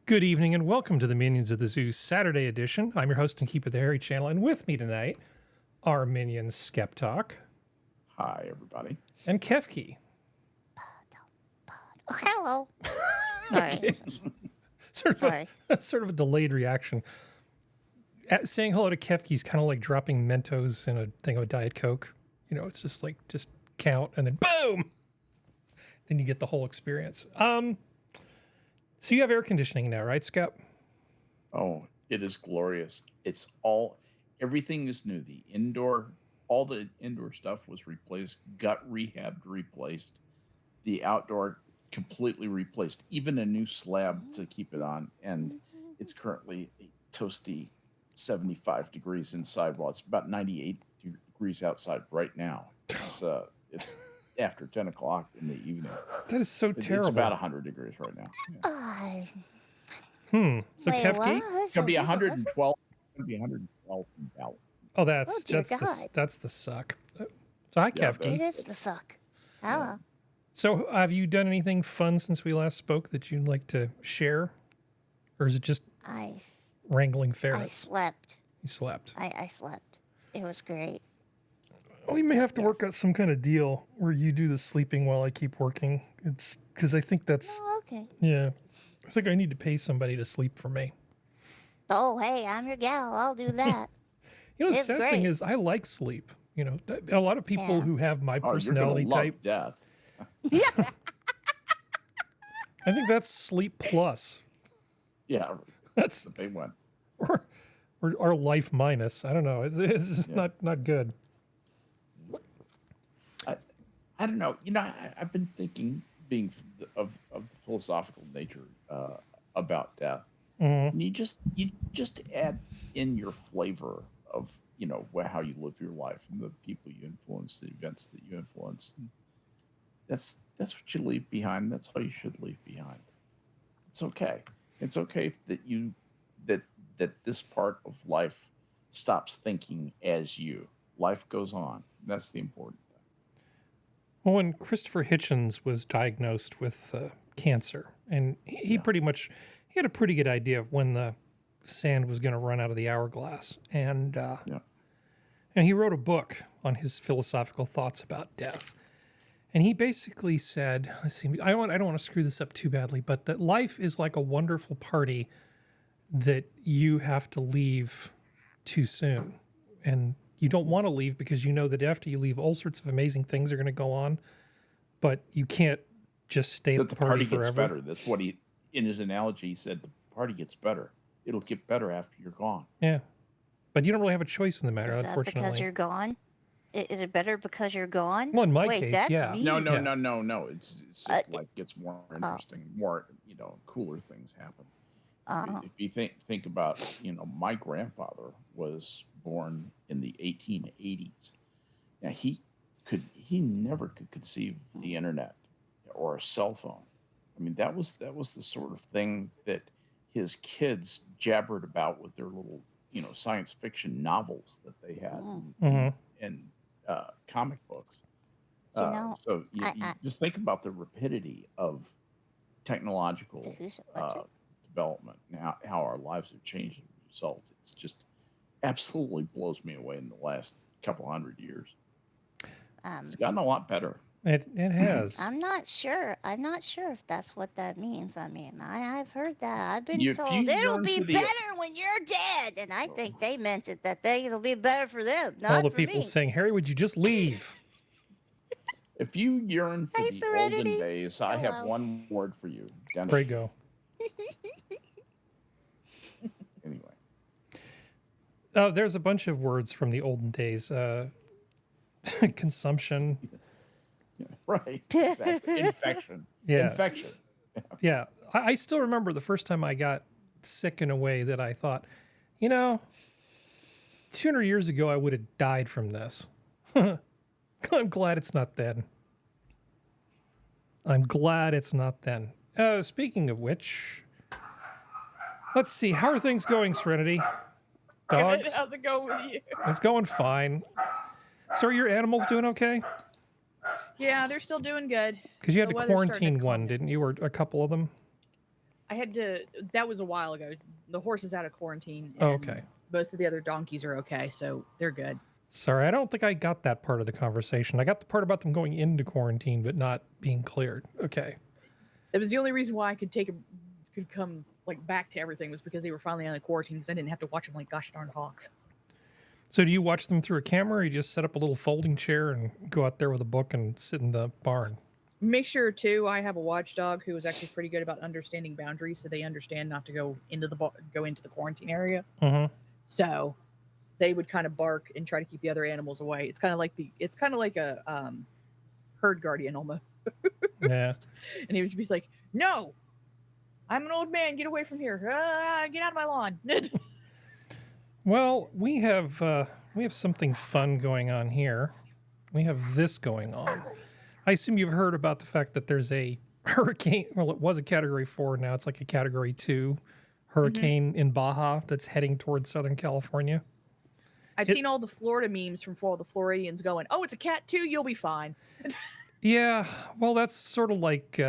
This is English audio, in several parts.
Good evening and welcome to the Minions of the Zoo Saturday edition. I'm your host and keeper of the Hairy Channel, and with me tonight are minions SkepTock. Hi, everybody. And Kefki. Oh, hello. Sorry. Okay. Sort of a delayed reaction. Saying hello to Kefki is kind of like dropping Mentos in a thing of Diet Coke. You know, it's just like, just count and then boom! Then you get the whole experience. So you have air conditioning now, right, Skep? Oh, it is glorious. Everything is new. All the indoor stuff was replaced, gut rehabbed, replaced. The outdoor completely replaced, even a new slab to keep it on. And it's currently a toasty 75 degrees inside. Well, it's about 98 degrees outside right now. It's after 10 o'clock in the evening. That is so terrible. It's about 100 degrees right now. Yeah. So Wait, Kefki? It's going to be 112. It's going to be 112 in Dallas. Oh, that's the suck. So hi, Kefki. It is the suck. Hello. Yeah. So have you done anything fun since we last spoke that you'd like to share? Or is it just wrangling ferrets? I slept. You slept. I slept. It was great. We may have to work out some kind of deal where you do the sleeping while I keep working. It's because I think that's... Oh, okay. Yeah. I think I need to pay somebody to sleep for me. Oh, hey, I'm your gal. I'll do that. You know, the sad thing is I like sleep. You know, a lot of people who have my personality type... death. Yeah. I think that's sleep plus. Yeah, that's the big one. Or life minus. I don't know. It's just not good. I don't know. You know, I've been thinking, being of the philosophical nature about death. Mm-hmm. And you just add in your flavor of, you know, how you live your life and the people you influence, the events that you influence. And that's what you leave behind. That's how you should leave behind. It's okay. It's okay that this part of life stops thinking as you. Life goes on. That's the important thing. Well, when Christopher Hitchens was diagnosed with cancer, and he had a pretty good idea of when the sand was going to run out of the hourglass, and he wrote a book on his philosophical thoughts about death. And he basically said, let's see, I don't want to screw this up too badly, but that life is like a wonderful party that you have to leave too soon. And you don't want to leave because you know that after you leave, all sorts of amazing things are going to go on, but you can't just stay at the party forever. Gets better. That's what in his analogy, he said, the party gets better. It'll get better after you're gone. Yeah. But you don't really have a choice in the matter, unfortunately. Because you're gone? Is it better because you're gone? Well, in my case, yeah. Mean. No. It's just like gets more interesting, more, you know, cooler things happen. If you think about, you know, my grandfather was born in the 1880s. Now he never could conceive the internet or a cell phone. I mean, that was the sort of thing that his kids jabbered about with their little, you know, science fiction novels that they had and comic books. So you just think about the rapidity of technological development and how our lives have changed as a result. It's just absolutely blows me away in the last couple 100 years. It's gotten a lot better. It has. I'm not sure if that's what that means. I mean, I've heard that. I've been told it'll be better when you're dead, and I think they meant it that it'll be better for them, not all the for people me. saying, "Harry, would you just leave?" If you yearn for the olden days, I have one word for you. Pray go. Anyway. Oh, there's a bunch of words from the olden days. Consumption. Yeah, right. Exactly. Infection. Yeah. Infection. Yeah. I still remember the first time I got sick in a way that I thought, you know, 200 years ago I would have died from this. I'm glad it's not then. Speaking of which, let's see. How are things going, Serenity? Dogs? Good. How's it going with you? It's going fine. So are your animals doing okay? Yeah, they're still doing good. Because you had to quarantine one, didn't you? Or a couple of them? I had to. That was a while ago. The horse is out of quarantine. Oh, okay. Most of the other donkeys are okay, so they're good. Sorry, I don't think I got that part of the conversation. I got the part about them going into quarantine but not being cleared. Okay. It was the only reason why I could come like back to everything was because they were finally on the quarantine, because I didn't have to watch them like gosh darn hogs. So do you watch them through a camera, or you just set up a little folding chair and go out there with a book and sit in the barn? Make sure too, I have a watchdog who is actually pretty good about understanding boundaries, so they understand not to go into the quarantine area. Mm-hmm. So they would kind of bark and try to keep the other animals away. It's kind of like a herd guardian almost. Yeah. And he would be like, "No, I'm an old man. Get away from here. Get out of my lawn." Well, we have something fun going on here. We have this going on. I assume you've heard about the fact that there's a hurricane. Well, it was a Category 4. Now it's like a Category 2 hurricane in Baja that's heading towards Southern California. I've seen all the Florida memes from all the Floridians going, "Oh, it's a cat too. You'll be fine." Yeah, well, that's sort of like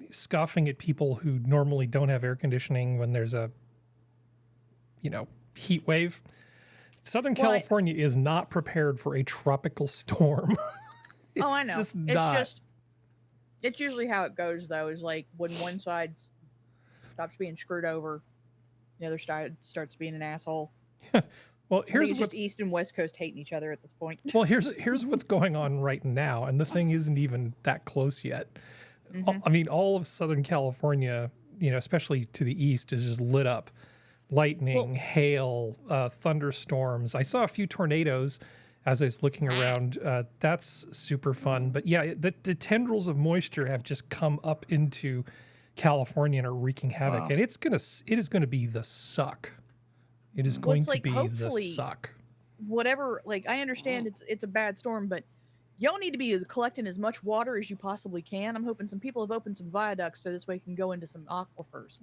scoffing at people who normally don't have air conditioning when there's a, heat wave. Southern California is not prepared for a tropical storm. Oh, I know. Just not. It's usually how it goes, though, is like when one side stops being screwed over, the other side starts being an asshole. Well, here's it's just East and West Coast hating each other at this point. Well, here's what's going on right now, and the thing isn't even that close yet. Mm-hmm. I mean, all of Southern California, especially to the east, is just lit up. Lightning, hail, thunderstorms. I saw a few tornadoes as I was looking around. That's super fun. But yeah, the tendrils of moisture have just come up into California and are wreaking havoc. Wow. And it is gonna be the suck. It is going to be the suck. Whatever, I understand it's a bad storm, but y'all need to be collecting as much water as you possibly can. I'm hoping some people have opened some viaducts so this way can go into some aquifers.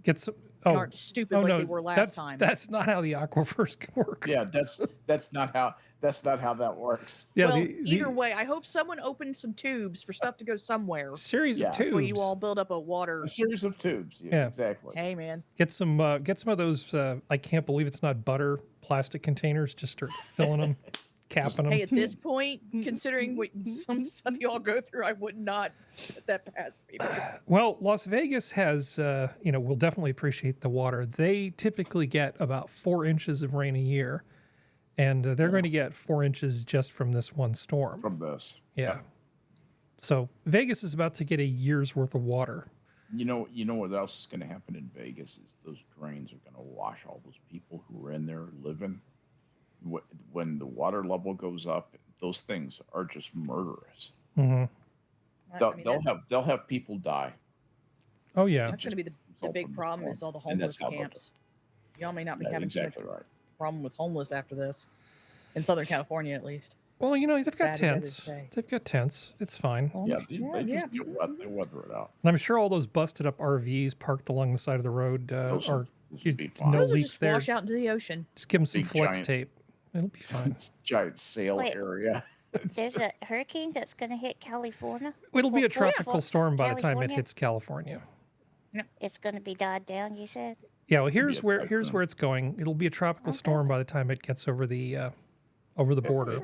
Aren't stupid they were last time. That's not how the aquifers can work. Yeah, that's not how that works. Yeah, well, either way, I hope someone opens some tubes for stuff to go somewhere. Series of tubes. Where you all build up a series of tubes. Yeah, exactly. Hey, man. Get some of those. I can't believe it's not butter plastic containers. Just start filling them. Capping them. Hey, at this point, considering what some stuff you all go through, I would not put that past me. Well, Las Vegas has, will definitely appreciate the water. They typically get about 4 inches of rain a year, and they're going to get 4 inches just from this one storm. From this. Yeah. So Vegas is about to get a year's worth of water. You know what else is going to happen in Vegas is those drains are going to wash all those people who are in there living. When the water level goes up, those things are just murderous. Mm-hmm. They'll have people die. Oh yeah, that's going to be the big problem. Is all the homeless camps. Y'all may not be having exactly right. Problem with homeless after this, in Southern California at least. Well, they've got tents. They've got tents. It's fine. Yeah, they weather it out. And I'm sure all those busted up RVs parked along the side of the road no leaks there. Wash out into the ocean. Just give them some flex tape. It'll be fine. Giant sail area. There's a hurricane that's going to hit California. It'll be a tropical storm by the time it hits California. Yeah. It's going to be died down, you said? Yeah, well, here's where it's going. It'll be a tropical storm by the time it gets over the border.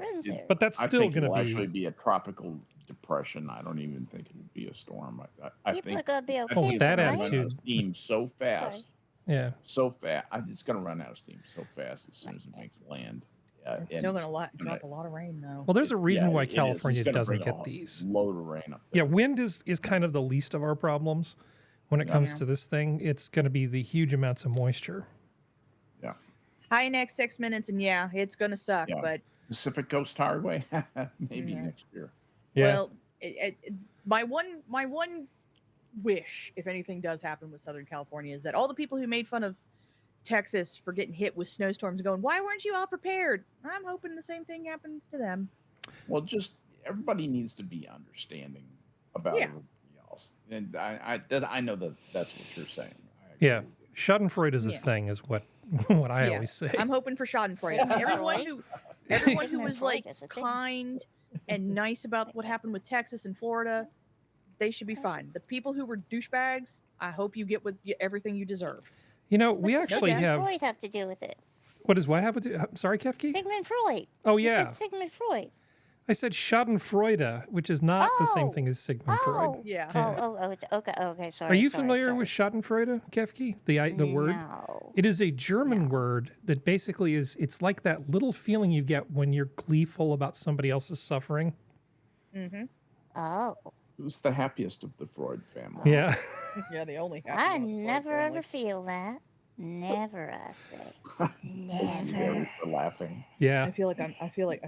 But that's still going to be actually be a tropical depression. I don't even think it'll be a storm. I think are going to be okay. With that attitude, steam so fast. Yeah, so fast. It's going to run out of steam so fast as soon as it makes land. It's still going to drop a lot of rain, though. Well, there's a reason why California doesn't get these. Load of rain up there. Yeah, wind is kind of the least of our problems when it comes to this thing. It's going to be the huge amounts of moisture. Yeah. High next 6 minutes, and it's going to suck. Yeah. But Pacific Coast Highway, maybe next year. Yeah. Well, my one wish, if anything does happen with Southern California, is that all the people who made fun of Texas for getting hit with snowstorms going, why weren't you all prepared? I'm hoping the same thing happens to them. Well, just everybody needs to be understanding about everything else. And I know that's what you're saying. Yeah. Schadenfreude is a thing, is what I always say. I'm hoping for Schadenfreude. I mean, everyone who was kind and nice about what happened with Texas and Florida, they should be fine. The people who were douchebags, I hope you get everything you deserve. We What does actually Sigmund Freud have to do with it? What does what have to do? I'm sorry, Kefki? Sigmund Freud. Oh, You yeah. said Sigmund Freud. I said Schadenfreude, which is not the same thing as Sigmund Freud. Yeah. Okay, sorry. Are you familiar with Schadenfreude, Kefki? The word? No. It is a German word that basically it's like that little feeling you get when you're gleeful about somebody else's suffering. Mm-hmm. Oh. Who's the happiest of the Freud family? Yeah. Yeah, the only. I never ever feel that. Never, I say. Never. For laughing. Yeah. I feel like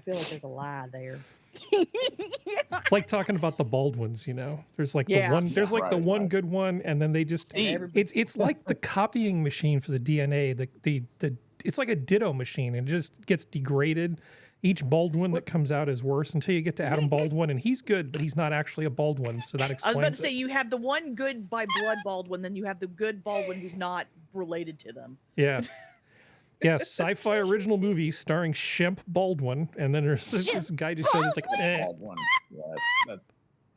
there's a lie there. It's like talking about the Baldwins, There's like the one there's like the one good one, and then they just it's like the copying machine for the DNA. The it's like a ditto machine, and it just gets degraded. Each Baldwin that comes out is worse until you get to Adam Baldwin, and he's good, but he's not actually a Baldwin, so that explains I was about to say it. you have the one good by blood Baldwin, then you have the good Baldwin who's not related to them. Yeah. Yeah, sci-fi original movie starring Shemp Baldwin, and then there's this guy just says it's like, Baldwin.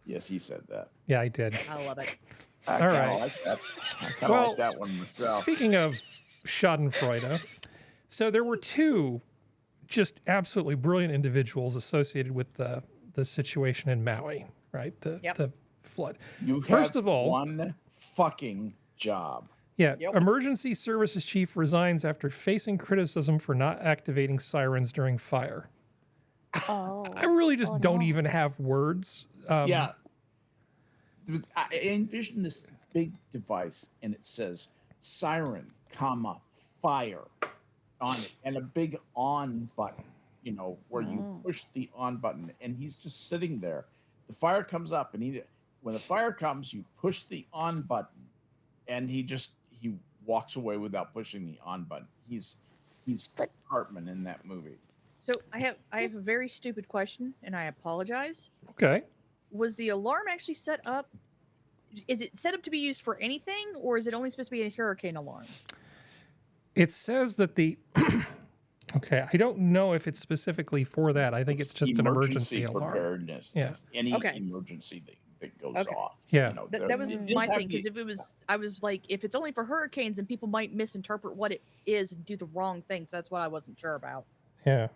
Yes, he said that. Yeah, I did. I love it. I All kinda right. like that. I kind of like that one myself. Speaking of Schadenfreude, so there were two just absolutely brilliant individuals associated with the situation in Maui, right? The flood. You First have of all, one fucking job. Yeah, Yep. emergency services chief resigns after facing criticism for not activating sirens during fire. Oh. I really just don't even have words. Yeah. I envision this big device, and it says siren, fire on it, and a big on button, where you push the on button, and he's just sitting there. The fire comes up, and when the fire comes, you push the on button, and he walks away without pushing the on button. He's Hartman in that movie. So I have a very stupid question, and I apologize. Okay. Was the alarm actually set up? Is it set up to be used for anything, or is it only supposed to be a hurricane alarm? It says that okay, I don't know if it's specifically for that. I think it's just an emergency alarm. Preparedness. Yeah. Any emergency that goes off. Yeah. That was my thing, because I was like, if it's only for hurricanes, then people might misinterpret what it is and do the wrong thing. So that's what I wasn't sure about. Yeah.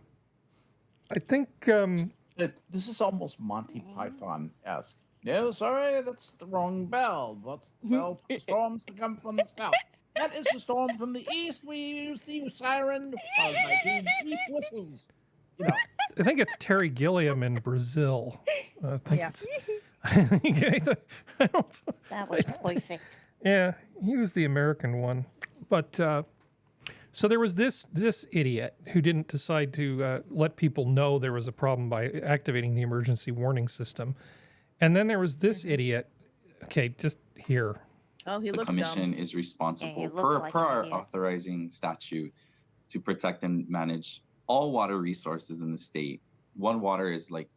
I think this is almost Monty Python-esque. No, sorry, that's the wrong bell. That's the bell for the storms that come from the south. That is the storm from the east. We use the siren by doing deep whistles. I think it's Terry Gilliam in Brazil. I think it's. That was perfect. Yeah, he was the American one. But so there was this idiot who didn't decide to let people know there was a problem by activating the emergency warning system. And then there was this idiot. Okay, just here. Oh, he the looks commission dumb. is responsible looks like per an our idiot. authorizing statute to protect and manage all water resources in the state. One water is like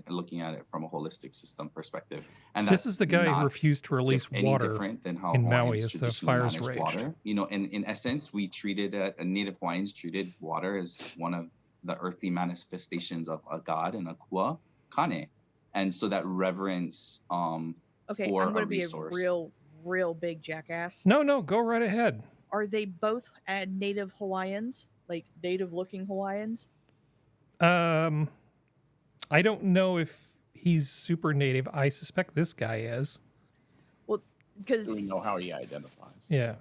looking at it from a holistic system perspective. And This is the guy who refused to release any water different than how in Hawaiians Maui as the traditionally fires manage raged. water. In essence, we treated Native Hawaiians treated water as one of the earthly manifestations of a god and a kua kane. And so that reverence Okay, for I'm going a to be resource. a real big jackass. No, go right ahead. Are they both native Hawaiians, like native-looking Hawaiians? I don't know if he's super native. I suspect this guy is. Well, because Do we know how he identifies? Yeah.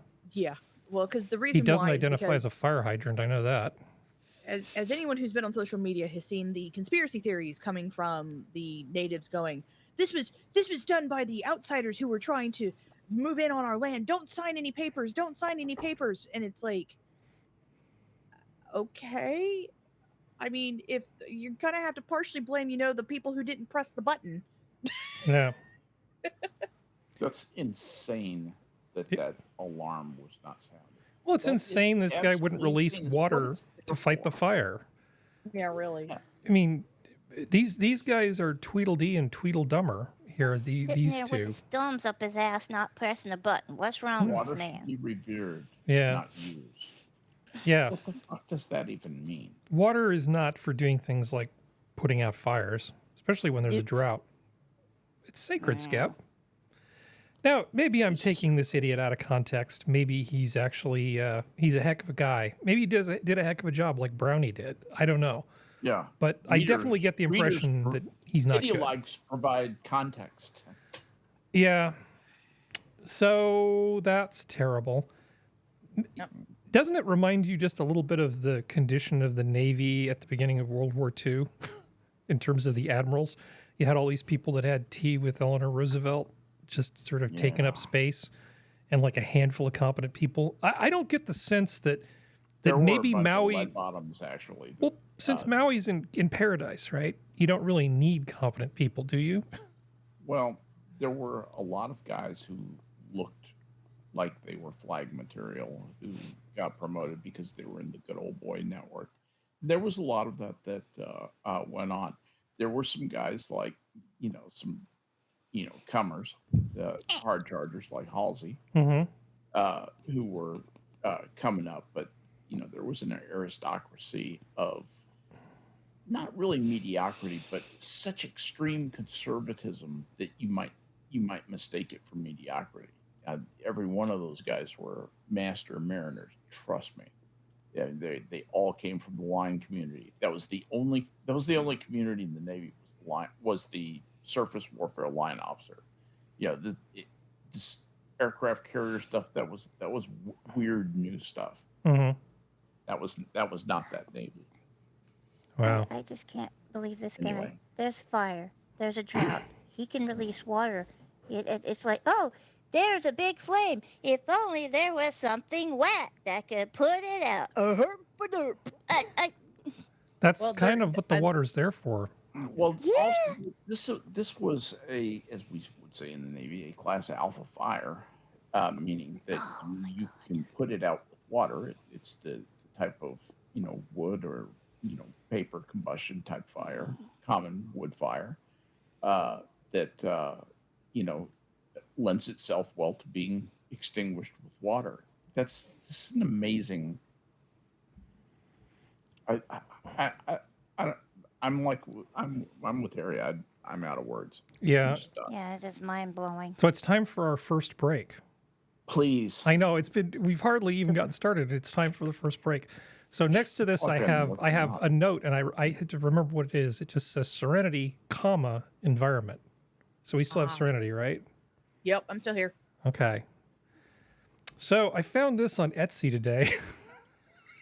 because the reason He doesn't why identify as a fire hydrant. I know that. as anyone who's been on social media has seen the conspiracy theories coming from the natives going, this was done by the outsiders who were trying to move in on our land. Don't sign any papers. And it's like, okay. I mean, if you're gonna have to partially blame, the people who didn't press the button. Yeah. That's insane that alarm was not sounded. Well, it's That insane is this guy wouldn't absolutely release insane. water What is to there fight the for? fire. Yeah, really. I mean, these guys are Tweedledee and Tweedledummer here. These Sitting there two. with his thumbs up his ass, not pressing a button. What's wrong with Water this should man? be revered, Yeah. not used. Yeah. What the fuck does that even mean? Water is not for doing things like putting out fires, especially when there's a drought. It's sacred, Yeah. Skep. Now, maybe I'm taking this idiot out of context. Maybe he's actually he's a heck of a guy. Maybe he did a heck of a job like Brownie did. I don't know. Yeah. But I definitely get the impression that he's not good. Likes provide context. Yeah. So that's terrible. Yep. Doesn't it remind you just a little bit of the condition of the Navy at the beginning of World War II in terms of the admirals? You had all these people that had tea with Eleanor Roosevelt, just sort of taking up space, and like a handful of competent people. I don't get the sense that maybe Maui bottoms actually. Well, since Maui's in paradise, right? You don't really need competent people, do you? Well, there were a lot of guys who looked like they were flag material who got promoted because they were in the good old boy network. There was a lot of that went on. There were some guys like, comers, hard chargers like Halsey, who were coming up, but there was an aristocracy of not really mediocrity, but such extreme conservatism that you might mistake it for mediocrity. Every one of those guys were master mariners. Trust me. Yeah, they all came from the line community. That was the only community in the Navy was the surface warfare line officer. This aircraft carrier stuff that was weird new stuff. Mm-hmm. That was not that Navy. Wow. I just can't believe this guy. There's fire. There's a drought. He can release water. It's like, oh, there's a big flame. If only there was something wet that could put it out. That's kind of what the water's there for. Well, also, this was as we would say in the Navy, a class alpha fire, meaning that you can put it out with water. It's the type of wood or paper combustion type fire, common wood fire, that lends itself well to being extinguished with water. This is an amazing. I'm with Harry. I'm out of words. Yeah. Yeah, it is mind blowing. So it's time for our first break. Please. I know we've hardly even gotten started. It's time for the first break. So next to this, I have a note, and I had to remember what it is. It just says Serenity, environment. So we still have Serenity, right? Yep, I'm still here. Okay. So I found this on Etsy today.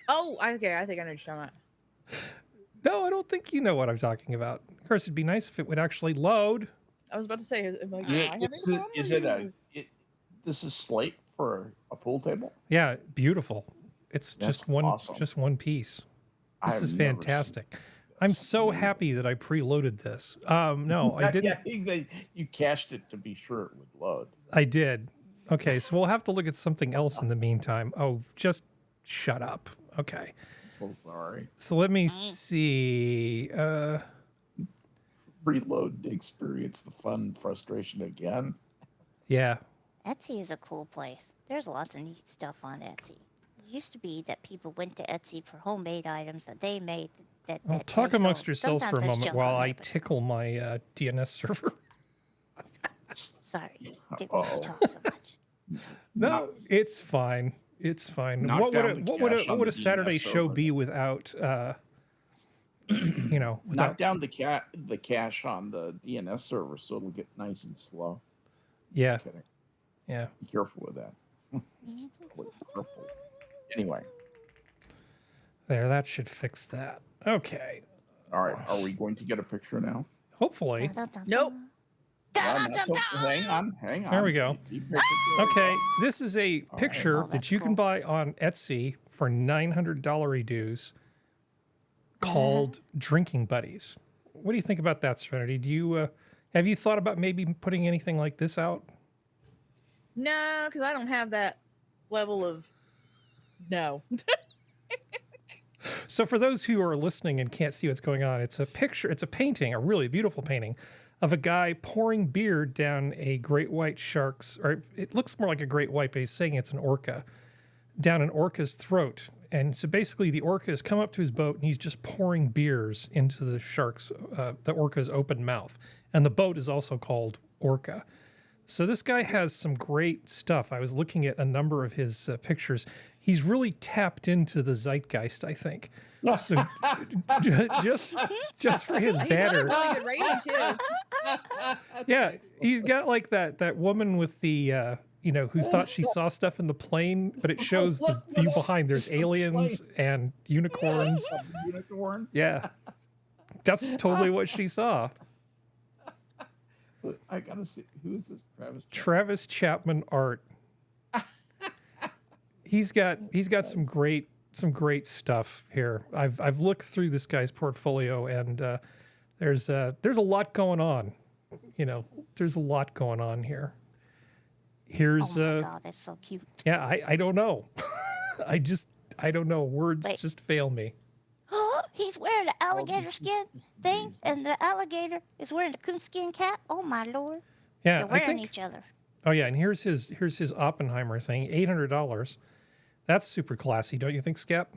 Oh, okay. I think I know what you're talking about. No, I don't think you know what I'm talking about. Of course, it'd be nice if it would actually load. I was about to say, this is slate for a pool table? Yeah, beautiful. It's That's just one awesome. just one piece. This is fantastic. I'm so happy that I preloaded this. No, I didn't. You cached it to be sure it would load. I did. Okay, so we'll have to look at something else in the meantime. Oh, just shut up. Okay. I'm so sorry. So let me see. Reload to experience the fun and frustration again. Yeah. Etsy is a cool place. There's lots of neat stuff on Etsy. It used to be that people went to Etsy for homemade items that they made. Talk amongst yourselves for a moment while I tickle my DNS server. Sorry, didn't talk so much. No, it's fine. It's fine. What would a Saturday show be without knock down the cache on the DNS server so it'll get nice and slow. Yeah. Just kidding. Yeah. Be careful with that. Anyway. There, that should fix that. Okay. All right. Are we going to get a picture now? Hopefully. Nope. Hang on. There we go. Okay. This is a picture that you can buy on Etsy for $900 dues called Drinking Buddies. What do you think about that, Serenity? Do you have you thought about maybe putting anything like this out? No, because I don't have that level of no. So for those who are listening and can't see what's going on, it's a picture, it's a painting, a really beautiful painting of a guy pouring beer down a great white shark's, or it looks more like a great white, but he's saying it's an orca, down an orca's throat. And so basically the orca has come up to his boat and he's just pouring beers into the shark's, the orca's open mouth. And the boat is also called Orca. So this guy has some great stuff. I was looking at a number of his pictures. He's really tapped into the zeitgeist, I think. So just for his He's banner. on a really good rating too. Yeah, he's got like that woman with the who thought she saw stuff in the plane, but it shows the view behind. There's aliens and unicorns. Unicorn. Yeah, that's totally what she saw. I gotta see, who's this Travis Chapman art. He's got some great stuff here. I've looked through this guy's portfolio, and there's a lot going on. There's a lot going on here. Here's Oh my God, that's so cute. yeah, I don't know. I don't know. Words just fail me. He's wearing an alligator skin thing, and the alligator is wearing a coonskin cap. Oh my Lord! Yeah, They're wearing each other. Oh yeah, and here's his Oppenheimer thing, $800. That's super classy, don't you think, Skep?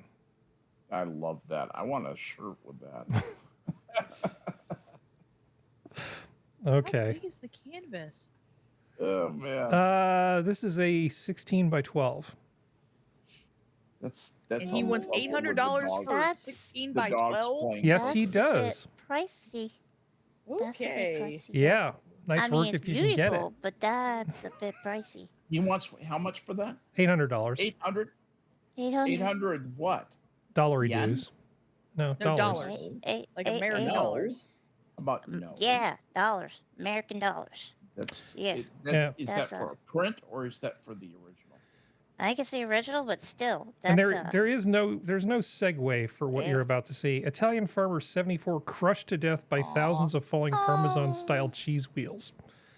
I love that. I want a shirt with that. Okay. How big is the canvas? Oh man. This is a 16 by 12. That's And he a wants level with the $800 dog- for That's- 16 the by dog's 12. playing Yes, cards. he That's a bit does. pricey. That's a bit Okay. pricey. Yeah, nice I mean, work it's if you can get it. beautiful, but that's a bit pricey. He wants how much for that? $800. 800. 800. 800 what? Dollar Yen? dues. No, No, dollars. dollars. Eight, Like eight, American eight. dollars. About no. Yeah, dollars. American dollars. That's Yes. Is That's that for a- a print or is that for the original? I think it's the original, but still. That's And there's no segue for what Yeah. you're about to see. Italian farmer 74 crushed to death by thousands of falling Parmesan-style cheese wheels.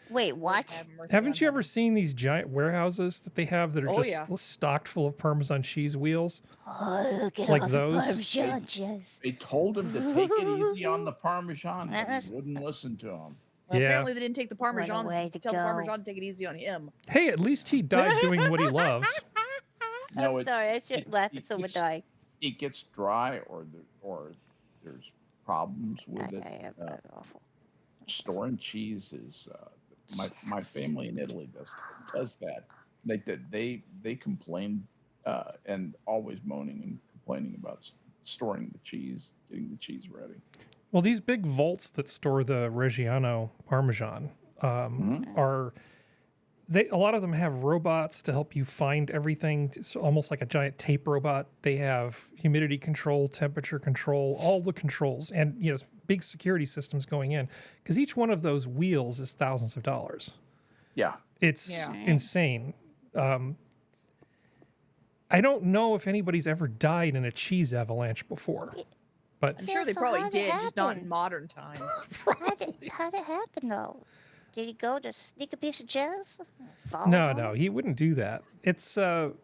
Wait, Lord what? have mercy Haven't on you him. ever seen these giant warehouses that they have that are Oh, just yeah. stocked full of Parmesan cheese wheels? Oh, look at Like all those? the Parmesan cheese. They told him to take it easy on the Parmesan, but That's- he wouldn't listen to him. Well, Yeah. apparently they didn't take the Parmesan. way to Tell the go. Parmesan to take it easy on him. Hey, at least he died doing what he loves. No, I'm sorry, I shouldn't laugh at someone it's- dying. It gets dry, or there's problems with it. That's awful. Storing cheese is my family in Italy does that. They complain and always moaning and complaining about storing the cheese, getting the cheese ready. Well, these big vaults that store the Reggiano Parmesan are a lot of them have robots to help you find everything. It's almost like a giant tape robot. They have humidity control, temperature control, all the controls, and big security systems going in, because each one of those wheels is thousands of dollars. Yeah. It's Yeah. insane. I don't know if anybody's ever died in a cheese avalanche before, but I'm Yeah, sure they so probably how'd it did, just not in happen? modern times. probably. How'd it happen though? Did he go to sneak a piece of cheese? Fall No, on no, it? he wouldn't do that. It's Oh.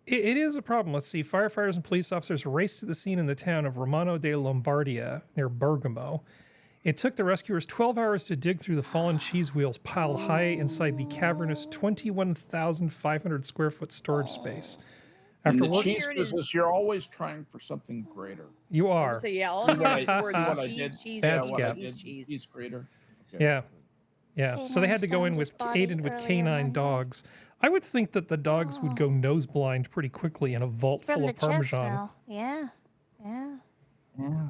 it is a problem. Let's see. Firefighters and police officers raced to the scene in the town of Romano de Lombardia near Bergamo. It took the rescuers 12 hours to dig through the fallen cheese wheels piled high inside the cavernous 21,500 square foot storage space. In After the work, cheese Here it is. business, you're always trying for something greater. you I are. would say, yeah, all I'm hearing What words I cheese, did. cheese, That's what I Skep. did. cheese. Cheese greater. Okay. Yeah. Yeah. So they had to go in Canines with found his aided with body canine earlier Monday. dogs. I would think that the dogs would go nose blind pretty quickly in a vault From full the of chest Parmesan. smell. Yeah. Yeah. Yeah.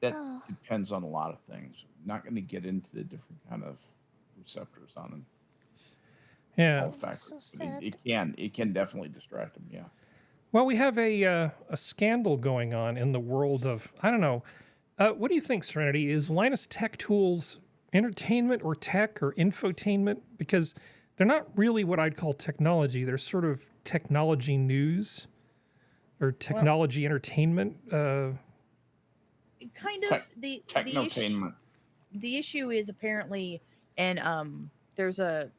That Oh. depends on a lot of things. Not going to get into the different kind of receptors on them. Yeah. All factors. so But sad. it can definitely distract them. Yeah. Well, we have a scandal going on in the world of, I don't know. What do you think, Serenity? Is Linus Tech Tools entertainment or tech or infotainment? Because they're not really what I'd call technology. They're sort of technology news or technology entertainment. Kind of the Technotainment. the issue is apparently, and there's another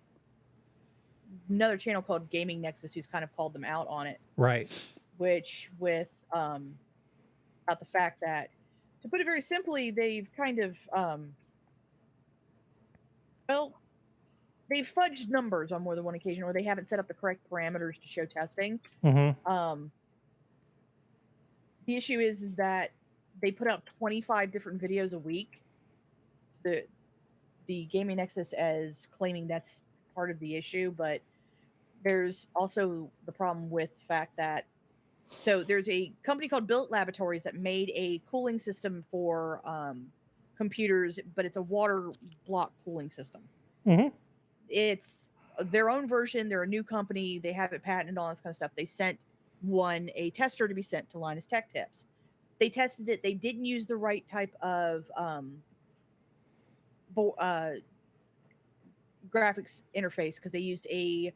channel called Gaming Nexus who's kind of called them out on it, Right. which with about the fact that, to put it very simply, they've kind of they've fudged numbers on more than one occasion, or they haven't set up the correct parameters to show testing. Mm-hmm. The issue is that they put out 25 different videos a week. the gaming nexus as claiming that's part of the issue, but there's also the problem with the fact that there's a company called Billet Laboratories that made a cooling system for computers, but it's a water block cooling system. Mm-hmm. It's their own version. They're a new company. They have it patented, all this kind of stuff. They sent a tester to be sent to Linus Tech Tips. They tested it. They didn't use the right type of graphics interface because they used a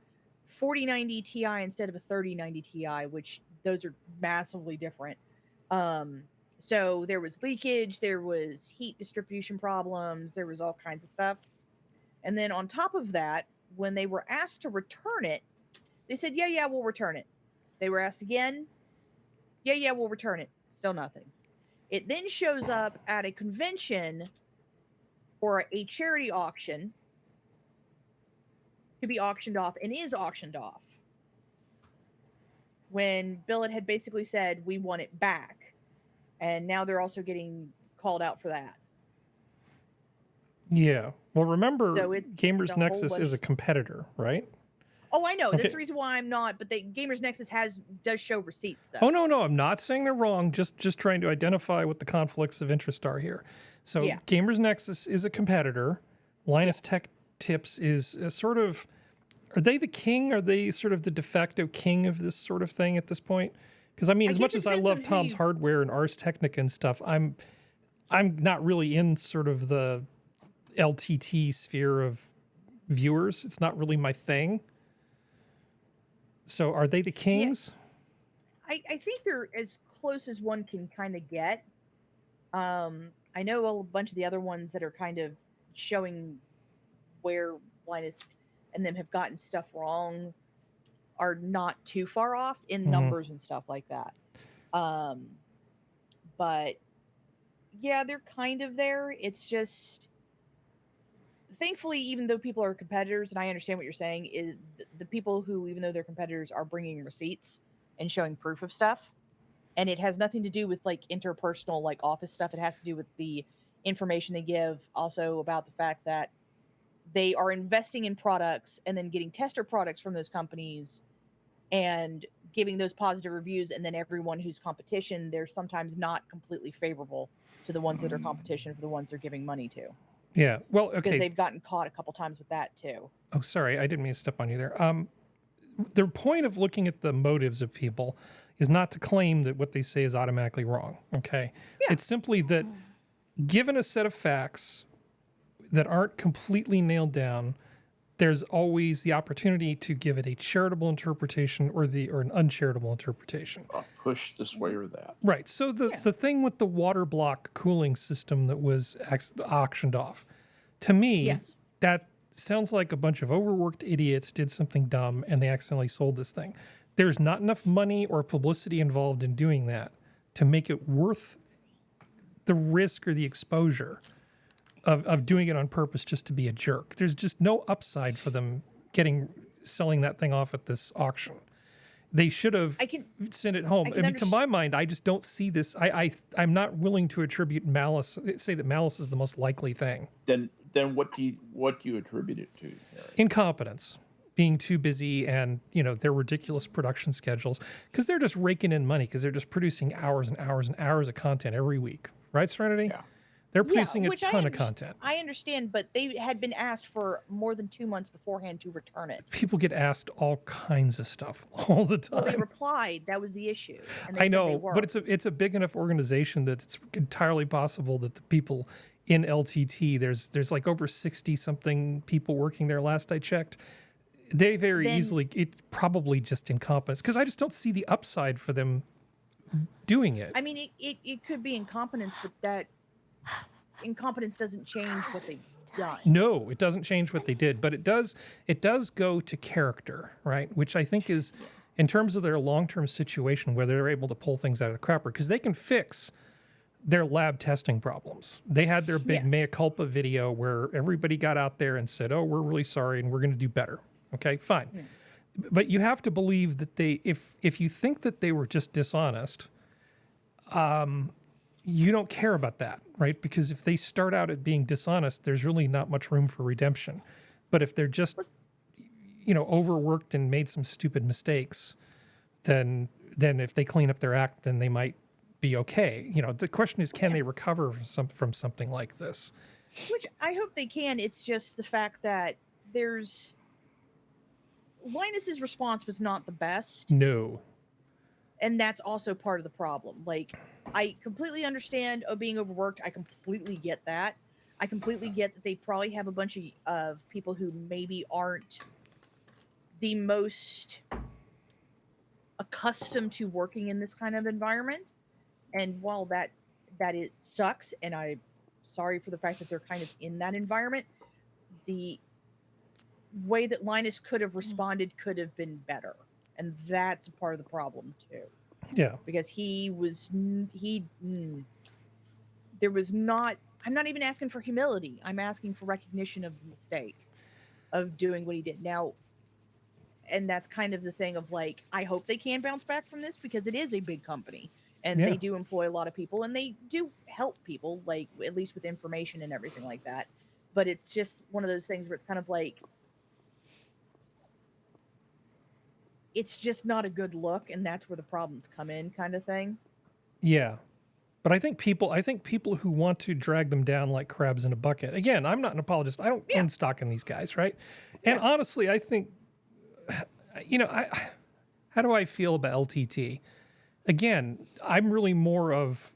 4090 Ti instead of a 3090 Ti, which those are massively different. So there was leakage, there was heat distribution problems, there was all kinds of stuff. And then on top of that, when they were asked to return it, they said, yeah, we'll return it. They were asked again, yeah, we'll return it. Still nothing. It then shows up at a convention or a charity auction to be auctioned off, and is auctioned off, when Billet had basically said, we want it back. And now they're also getting called out for that. Yeah. Well, remember, So it's Gamers a whole Nexus bunch is a of- competitor, right? Oh, I know. Okay. That's the reason why I'm not. But Gamers Nexus does show receipts, though. Oh, no, I'm not saying they're wrong. Just trying to identify what the conflicts of interest are here. So Yeah. Gamers Nexus is a competitor. Linus Tech Tips is a sort of, are they the king? Are they sort of the de facto king of this sort of thing at this point? Because I mean, I as guess much it as I depends love on who Tom's you- Hardware and Ars Technica and stuff, I'm not really in sort of the LTT sphere of viewers. It's not really my thing. So are they the kings? I think they're as close as one can kind of get. I know a bunch of the other ones that are kind of showing where Linus and them have gotten stuff wrong are not too far off in numbers and stuff like that. But yeah, they're kind of there. It's just, thankfully, even though people are competitors, and I understand what you're saying, is the people who, even though they're competitors, are bringing receipts and showing proof of stuff. And it has nothing to do with like interpersonal, like office stuff. It has to do with the information they give, also about the fact that they are investing in products and then getting tester products from those companies and giving those positive reviews. And then everyone who's competition, they're sometimes not completely favorable to the ones that are competition for the ones they're giving money to. Yeah. Well, Because okay. they've gotten caught a couple times with that too. Oh, sorry. I didn't mean to step on you there. The point of looking at the motives of people is not to claim that what they say is automatically wrong. Okay. Yeah. It's simply that given a set of facts that aren't completely nailed down, there's always the opportunity to give it a charitable interpretation or an uncharitable interpretation. Push this way or that. Right. So the thing with the water block cooling system that was auctioned off, to me, Yes. that sounds like a bunch of overworked idiots did something dumb and they accidentally sold this thing. There's not enough money or publicity involved in doing that to make it worth the risk or the exposure of doing it on purpose just to be a jerk. There's just no upside for them selling that thing off at this auction. They should have sent it home. I mean, to my mind, I just don't see this. I'm not willing to attribute malice. Say that malice is the most likely thing. Then what do you attribute it to, Harry? Incompetence, being too busy, and their ridiculous production schedules, because they're just raking in money because they're just producing hours and hours and hours of content every week, right, Serenity? Yeah. They're producing a ton of content. I understand, but they had been asked for more than 2 months beforehand to return it. People get asked all kinds of stuff all the time. Well, they replied. That was the issue. And they I said know, they were. but it's a big enough organization that it's entirely possible that the people in LTT, there's like over 60 something people working there last I checked. They easily, it's probably just incompetence, because I just don't see the upside for them doing it. I mean, it could be incompetence, but that incompetence doesn't change what they've done. No, it doesn't change what they did, but it does go to character, right? Which I think is, in terms of their long-term situation, where they're able to pull things out of the crapper, because they can fix their lab testing problems. They had their big mea culpa video where everybody got out there and said, "Oh, we're really sorry, and we're going to do better." Okay, fine. Yeah. But you have to believe that if you think that they were just dishonest, you don't care about that, right? Because if they start out at being dishonest, there's really not much room for redemption. But if they're just, overworked and made some stupid mistakes, then if they clean up their act, then they might be okay. The question is, can they recover from something like this? Which I hope they can. It's just the fact that Linus's response was not the best. No. And that's also part of the problem. Like, I completely understand being overworked. I completely get that. I completely get that they probably have a bunch of people who maybe aren't the most accustomed to working in this kind of environment. And while that it sucks, and I'm sorry for the fact that they're kind of in that environment, the way that Linus could have responded could have been better. And that's a part of the problem too. Yeah. Because I'm not even asking for humility. I'm asking for recognition of the mistake of doing what he did. Now, and that's kind of the thing of like, I hope they can bounce back from this because it is a big company and they do employ a lot of people and they do help people, like at least with information and everything like that. But it's just one of those things where it's kind of like, it's just not a good look, and that's where the problems come in, kind of thing. Yeah. But I think people who want to drag them down like crabs in a bucket. Again, I'm not an apologist. I don't own stock in these guys, right? And honestly, I think, how do I feel about LTT? Again, I'm really more of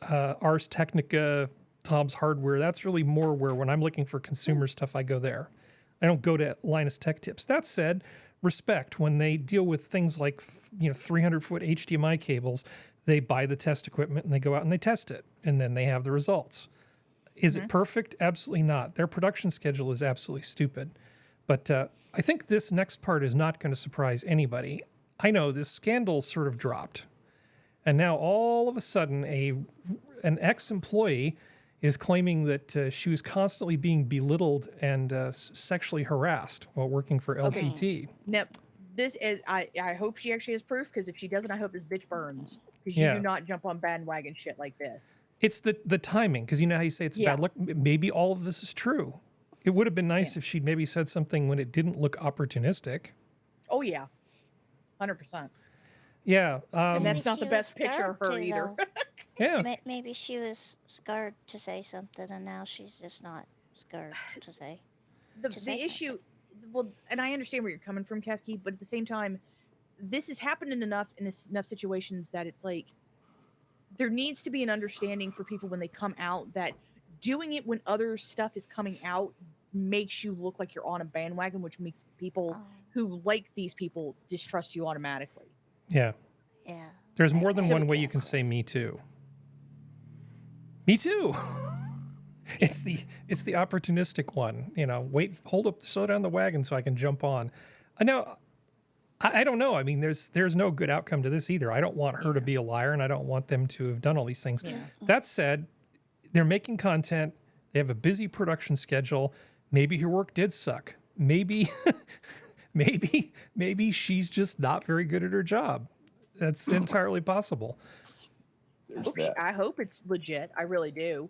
Ars Technica, Tom's Hardware. That's really more where when I'm looking for consumer stuff, I go there. I don't go to Linus Tech Tips. That said, respect when they deal with things like 300-foot HDMI cables. They buy the test equipment and they go out and they test it, and then they have the results. Is it perfect? Absolutely not. Their production schedule is absolutely stupid. But I think this next part is not going to surprise anybody. I know this scandal sort of dropped, and now all of a sudden an ex-employee is claiming that she was constantly being belittled and sexually harassed while working for LTT. Okay. Now, this is I hope she actually has proof, because if she doesn't, I hope this bitch burns. Because you do not jump on bandwagon shit like this. It's the timing, because you know how you say it's bad luck? Maybe all of this is true. It would have been nice if she'd maybe said something when it didn't look opportunistic. Oh, yeah. 100%. Yeah. And that's not the best picture of her either. Yeah. Maybe she was scared to say something, and now she's just not scared to say. The issue, well, and I understand where you're coming from, Kefki, but at the same time, this has happened in enough situations that it's like there needs to be an understanding for people when they come out that doing it when other stuff is coming out makes you look like you're on a bandwagon, which makes people who like these people distrust you automatically. Yeah. Yeah. There's more than one way you can say me too. Me too. It's the opportunistic one. Slow down the wagon so I can jump on. Now, I don't know. I mean, there's no good outcome to this either. I don't want her to be a liar, and I don't want them to have done all these things. Yeah. That said, they're making content. They have a busy production schedule. Maybe her work did suck. Maybe she's just not very good at her job. That's entirely possible. I hope it's legit. I really do.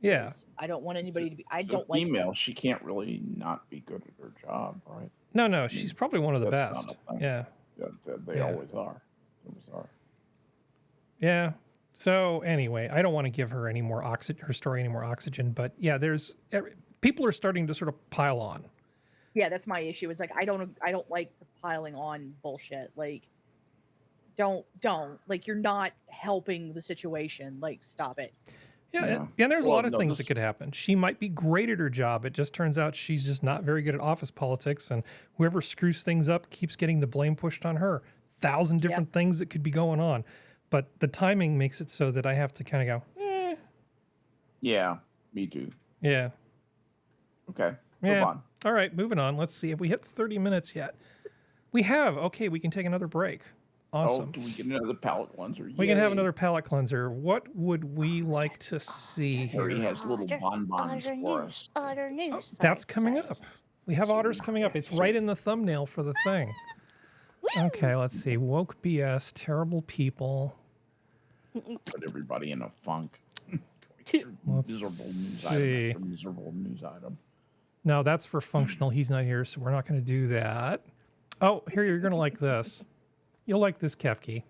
Yeah. I don't want anybody to be. I The don't like female. She can't really not be good at her job, right? No, she's probably one of the That's best. not a thing. Yeah. They always are. Always are. Yeah. So anyway, I don't want to give her any more her story any more oxygen, but yeah, people are starting to sort of pile on. Yeah, that's my issue. It's like I don't like the piling on bullshit. Like, don't like, you're not helping the situation. Like, stop it. Yeah, and there's a lot of things that could happen. She might be great at her job. It just turns out she's just not very good at office politics, and whoever screws things up keeps getting the blame pushed on her. 1,000 different things that could be going on. But the timing makes it so that I have to kind of go, Yeah, me too. Yeah. Okay, move on. All right, moving on. Let's see if we hit 30 minutes yet. We have. Okay, we can take another break. Awesome. Oh, do we get another palate cleanser? We can have another palate cleanser. What would we like to see here? Harry has little bonbons for us. Otter news. That's coming up. We have otters coming up. It's right in the thumbnail for the thing. Okay, let's see. Woke BS, terrible people. Put everybody in a funk. Let's see. Miserable news item. No, that's for functional. He's not here, so we're not going to do that. Oh, here, you're going to like this. You'll like this, Kefki.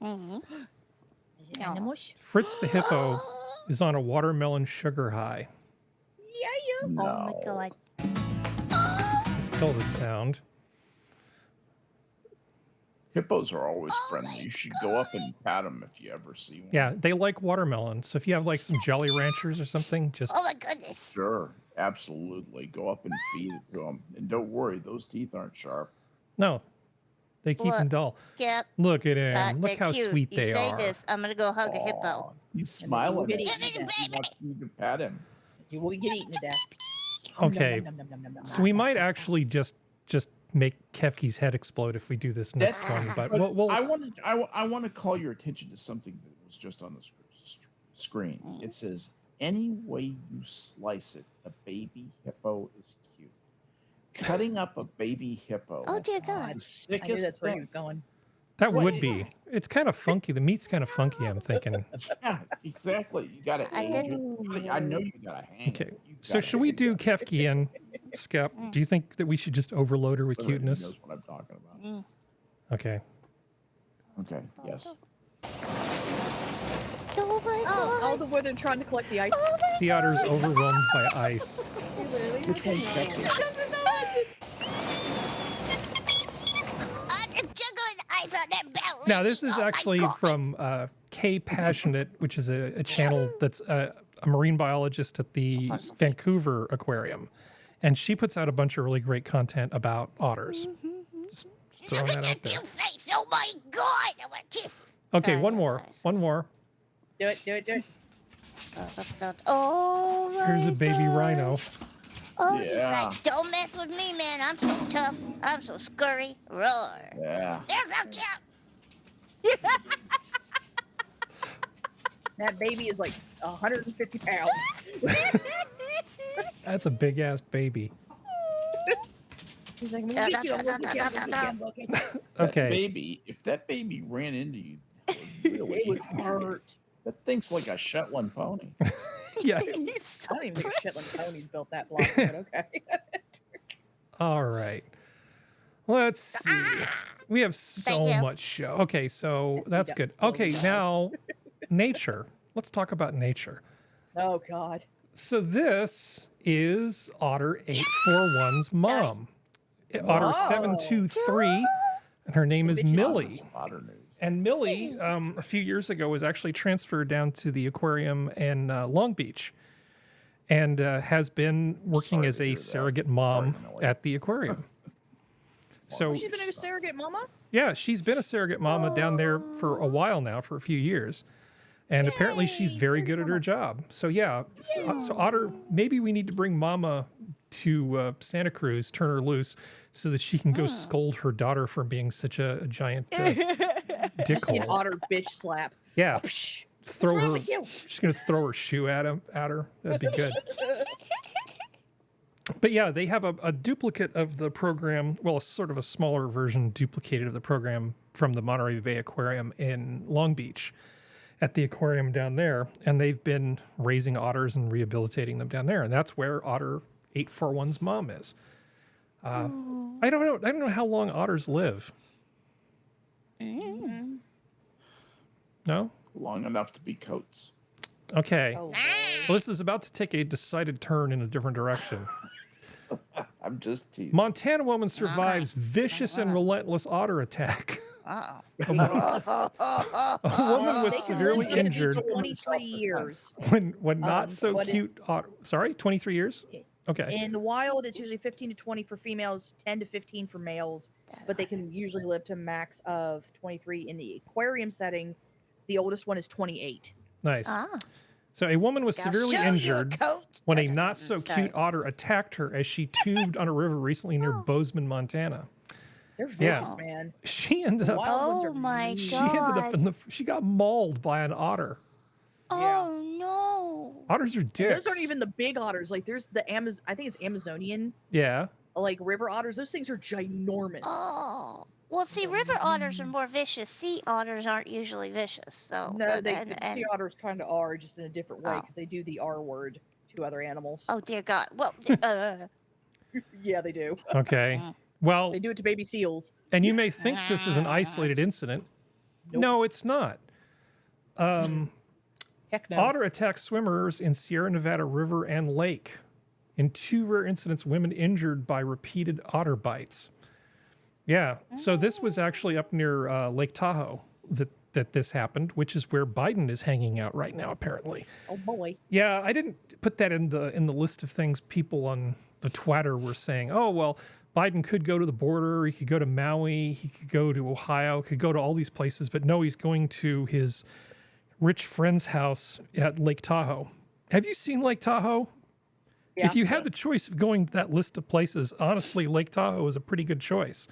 Mm-hmm. Animals? Fritz the hippo is on a watermelon sugar high. Yeah, No. Oh my god. Let's kill the sound. Hippos are always friendly. You should go up and pat them if you ever see one. Yeah, they like watermelon. So if you have like some Jolly Ranchers or something, just Oh my goodness. Sure, absolutely. Go up and feed it to them. And don't worry, those teeth aren't sharp. no. They keep them Look, dull. Yep. Look at him. Look They're how cute. sweet you they say are. this, I'm gonna go hug a hippo. Aw, he's smiling at Give you. me He wants you to pat him. You will get eaten to death. Okay. Nom, nom, nom, nom, nom, nom, So we might actually just make Kefki's head explode if we do this next one. But But we'll I want to call your attention to something that was just on the screen. It says, "Any way you slice it, a baby hippo is cute." Cutting up a baby hippo. Oh dear God. I The knew sickest that's where he thing. was going. that What? would be. It's kind of funky. The meat's kind of funky, I'm thinking. Yeah, exactly. You got to I age it. I know you got to hang. Okay. it. You So gotta should we hang do it. Kefki and Skep? Do you think that we should just overload her with Somebody cuteness? knows what I'm talking about. Mm. Okay. Okay. Yes. Oh my Oh, all god. the way they're trying to collect the ice. Sea otter's overwhelmed by ice. Which one's Kefki? I'm juggling ice on that belly. Now, this is Oh my actually God. from K Passionate, which is a channel that's a marine biologist at the Vancouver Aquarium. And she puts out a bunch of really great content about otters. Just throwing Look that at out there. your face. Oh my god. I want to kiss. Okay, Sorry, one more. sorry. One more. Do it, do it, do it. Oh my Here's a baby God. rhino. Oh, he's Yeah. like, don't mess with me, man. I'm so tough. I'm so scurry. Roar. Yeah. They're so cute. That baby is like 150 pounds. That's a big ass baby. He's like, I'm gonna get you. I'm gonna get you. I'm gonna get you. That Okay. baby, if that baby ran into you, it would really hurt. That thing's like a Shetland pony. Yeah. I don't even think a Shetland pony's built that block, but okay. All right. Let's see. We have so Thank you. much show. Okay, so that's does. good. Oh, Okay, he does. now nature. Let's talk about nature. Oh God. So this is Otter 841's mom. Otter Whoa. 723, and her name is Bitchy Millie. Otter news. And Millie, a few years ago, was actually transferred down to the aquarium in Long Beach, and has been working Sorry as to a hear that. surrogate mom Sorry, Millie. at the aquarium. So She's been a surrogate mama? yeah, she's been a surrogate mama down there for a while now, for a few years. And apparently she's very good at her job. So yeah, so Otter, maybe we need to bring mama to Santa Cruz, turn her loose, so that she can go scold her daughter for being such a giant An dickhole. otter bitch slap. Yeah, Psh, throw what's wrong her. with you? She's gonna throw her shoe at her. That'd be good. But yeah, they have a duplicate of the program. Well, a sort of a smaller version, duplicated of the program from the Monterey Bay Aquarium in Long Beach, at the aquarium down there, and they've been raising otters and rehabilitating them down there, and that's where Otter 841's mom is. I don't know how long otters live. Mm. No? Long enough to be coats. Okay. Oh, Well, this is about to take a decided turn in a different direction. I'm just teasing. Montana woman survives vicious and relentless otter attack. Uh-oh. A woman was severely They can live injured 23 years. when not so what it- cute otter. Sorry, 23 years? Okay. In the wild, it's usually 15 to 20 for females, 10 to 15 for males, but they can usually live to a max of 23. In the aquarium setting, the oldest one is 28. Nice. Ah. So a woman was I'll severely show you a injured coat. when a not so Sorry. cute otter attacked her as she tubed on a river recently near Bozeman, Montana. They're vicious, Yeah. man. She ended up Wild ones Oh are my mean. she ended up God. in the she got mauled by an otter. Oh no. Otters are dicks. Those aren't even the big otters. Like there's the I think it's Amazonian, Yeah. like river otters. Those things are ginormous. Oh. Well, see, river otters are more vicious. Sea otters aren't usually vicious. So No, sea otters kind of are, just in a different way, because they do the R word to other animals. Oh dear God. Well, Yeah, they do. Okay. Well, They do it to baby seals. and you may think this is an isolated incident. Nope. No, it's not. Heck no. Otter attacked swimmers in Sierra Nevada River and Lake. In 2 rare incidents, women injured by repeated otter bites. Yeah, so this was actually up near Lake Tahoe that this happened, which is where Biden is hanging out right now, apparently. Oh boy. Yeah, I didn't put that in the list of things people on the Twitter were saying. Oh, well, Biden could go to the border, he could go to Maui, he could go to Ohio, could go to all these places, but no, he's going to his rich friend's house at Lake Tahoe. Have you seen Lake Tahoe? Yeah. If you had the choice of going to that list of places, honestly, Lake Tahoe is a pretty good choice.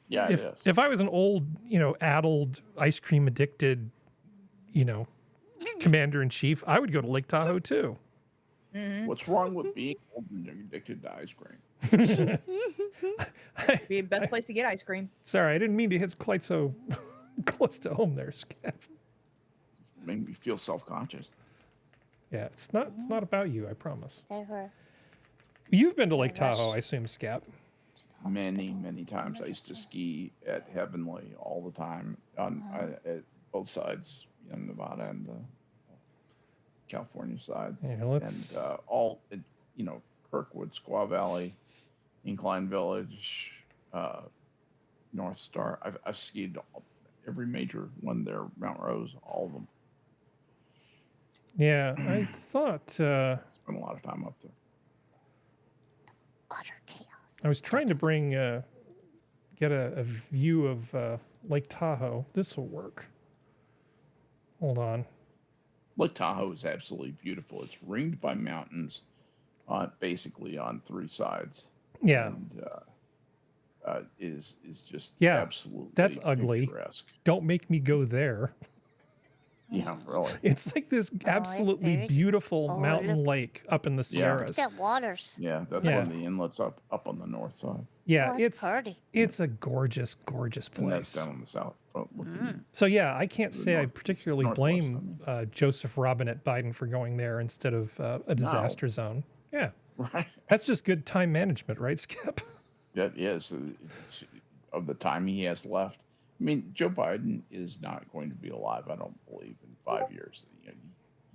Yeah, it is. If I was an old, addled, ice cream addicted, commander in chief, I would go to Lake Tahoe too. What's wrong with being old and addicted to ice cream? Be the best place to get ice cream. Sorry, I didn't mean to hit quite so close to home there, Skep. Made me feel self-conscious. Yeah, it's not about you, I promise. Never. You've been to Lake Tahoe, I assume, Skep. Many, many times. I used to ski at Heavenly all the time on at both sides, Nevada and the California side. Yeah, let's. And Kirkwood, Squaw Valley, Incline Village, North Star. I've skied every major one there, Mount Rose, all of them. Yeah, I thought. Spent a lot of time up there. Utter chaos. I was trying to get a view of Lake Tahoe. This will work. Hold on. Lake Tahoe is absolutely beautiful. It's ringed by mountains, basically on 3 sides. Yeah. And is just Yeah, absolutely that's ugly. picturesque. Don't make me go there. Yeah, really. It's like this absolutely very- beautiful Oh, mountain look. lake up in the Sierras. Look at waters. Yeah, that's Yeah. one of the inlets up on the north side. Yeah, Oh, it's pretty. a gorgeous, gorgeous And that's place. down on the south. Looking, So yeah, I can't say I north- particularly northwest, blame Joseph Robinette Biden for going there instead of a disaster zone. Yeah, right? that's just good time management, right, Skip? That is it's, of the time he has left. I mean, Joe Biden is not going to be alive, I don't believe, in 5 years.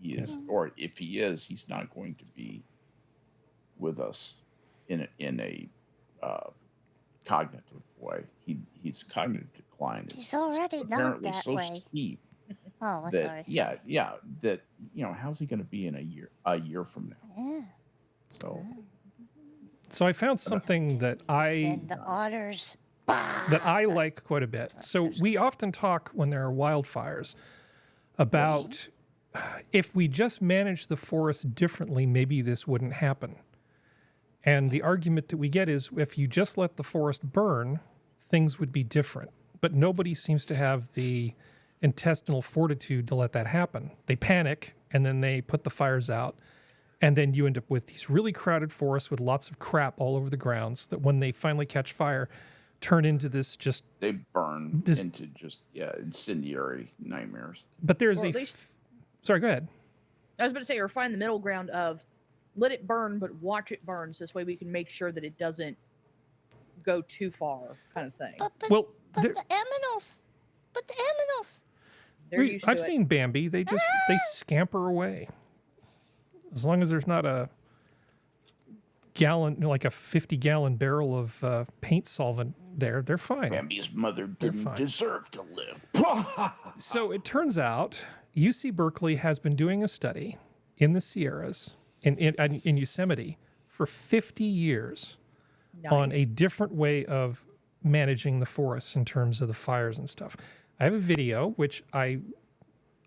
He is, or if he is, he's not going to be with us in a cognitive way. His cognitive decline is He's already not apparently that so way. steep Oh, I'm that sorry. that how's he going to be in a year from now? Yeah. So So I found something that And the otters. I like quite a bit. So we often talk when there are wildfires about if we just manage the forest differently, maybe this wouldn't happen. And the argument that we get is if you just let the forest burn, things would be different. But nobody seems to have the intestinal fortitude to let that happen. They panic and then they put the fires out. And then you end up with these really crowded forests with lots of crap all over the grounds that when they finally catch fire, turn into this just. they burn into just incendiary nightmares. But there's Or at least- Sorry, go ahead. I was going to say, or find the middle ground of let it burn, but watch it burn. So this way we can make sure that it doesn't go too far, kind of thing. But Well, the there- aminals. But the aminals. They're used to I've it. seen Bambi. They scamper away. As long as there's not a gallon, like a 50-gallon barrel of paint solvent there, they're fine. Bambi's mother didn't fine. deserve to live. So it turns out UC Berkeley has been doing a study in the Sierras, in Yosemite, for 50 years on a different way of managing the forests in terms of the fires and stuff. I have a video, which I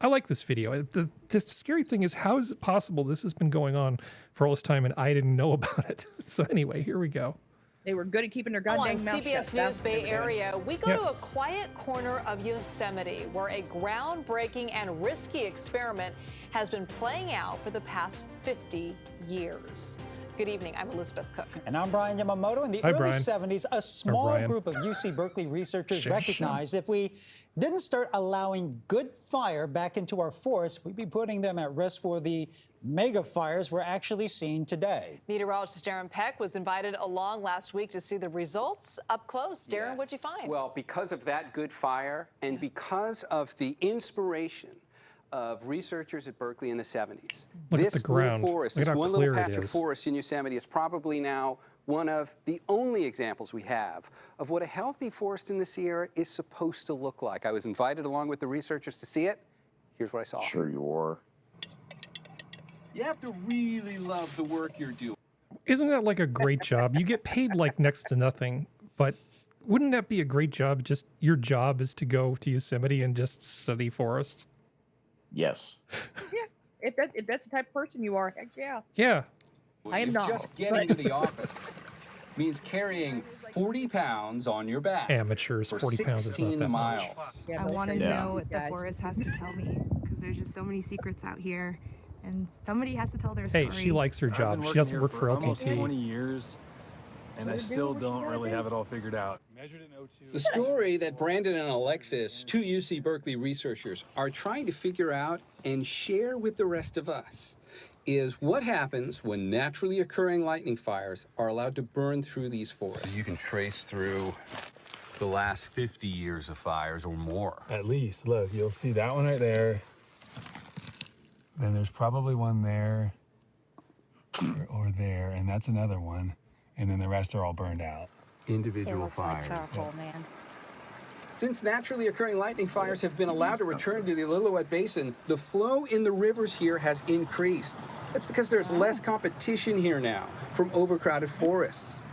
like this video. The scary thing is, how is it possible this has been going on for all this time and I didn't know about it? So anyway, here we go. They were good at keeping their On goddamn mouth shut. CBS That's News what they Bay were doing. Area, we go Yep. to a quiet corner of Yosemite where a groundbreaking and risky experiment has been playing out for the past 50 years. Good evening. I'm Elizabeth Cook. And I'm Brian Yamamoto. In the Hi, early Brian. 70s, a small Brian. group of UC Berkeley researchers Sure. recognized if we didn't start allowing good fire back into our forests, we'd be putting them at risk for the mega fires we're actually seeing today. Meteorologist Darren Peck was invited along last week to see the results up close. Darren, Yes. what'd you find? Well, because of that good fire and because of the inspiration of researchers at Berkeley in the 70s. Look at this the ground. little forest, Look at this how one clear little it patch of is. forest in Yosemite is probably now one of the only examples we have of what a healthy forest in the Sierra is supposed to look like. I was invited along with the researchers to see it. Here's what I saw. Sure you are. You have to really love the work you're doing. Isn't that like a great job? You get paid like next to nothing, but wouldn't that be a great job? Just your job is to go to Yosemite and just study forests. Yes. Yeah, if that's the type of person you are, heck yeah. Yeah. I am If not, just getting to the office means carrying 40 pounds on your back. Amateurs, for 40 pounds is not 16 that much. miles. Yeah, I but want to okay. Yeah. know what the Guys. forest has to tell me because there's just so many secrets out here, and somebody has to tell their Hey, story. she likes her I've been job. She working doesn't here work for almost LTT. 20 years, and I Well, still do what you don't gotta really do. have it all figured out. Measured in O2. The story that Brandon and Alexis, two UC Berkeley researchers, are trying to figure out and share with the rest of us is what happens when naturally occurring lightning fires are allowed to burn through these forests. You can trace through the last 50 years of fires or more. At least, look, you'll see that one right there. Then there's probably one there or there, and that's another one. And then the rest are all burned out. It Individual looks like fires. charcoal, man. Since naturally occurring lightning fires have been allowed to return to the Lillooet Basin, the flow in the rivers here has increased. That's because there's less competition here now from overcrowded forests.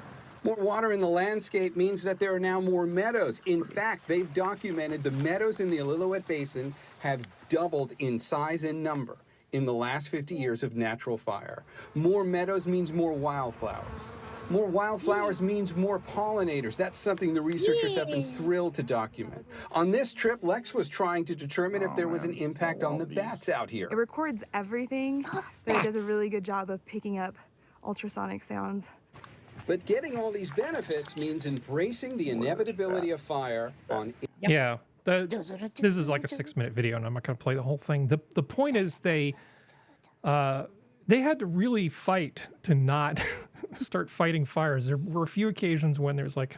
More water in the landscape means that there are now more meadows. In fact, they've documented the meadows in the Lillooet Basin have doubled in size and number in the last 50 years of natural fire. More meadows means more wildflowers. More wildflowers means more pollinators. That's something the researchers have been thrilled to document. On this trip, Lex was trying to determine if there was an impact on the bats out here. It records everything, but it does a really good job of picking up ultrasonic sounds. But getting all these benefits means embracing the inevitability of fire on Yeah. This is like a 6-minute video, and I'm not going to play the whole thing. The point is they had to really fight to not start fighting fires. There were a few occasions when there's like,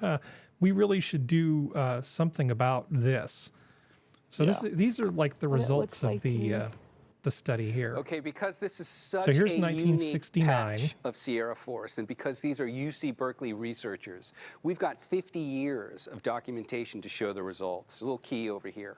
we really should do something about this. So these are like the results of the study here. Okay, because this is such So here's a 1969. unique patch of Sierra Forest, and because these are UC Berkeley researchers, we've got 50 years of documentation to show the results. A little key over here.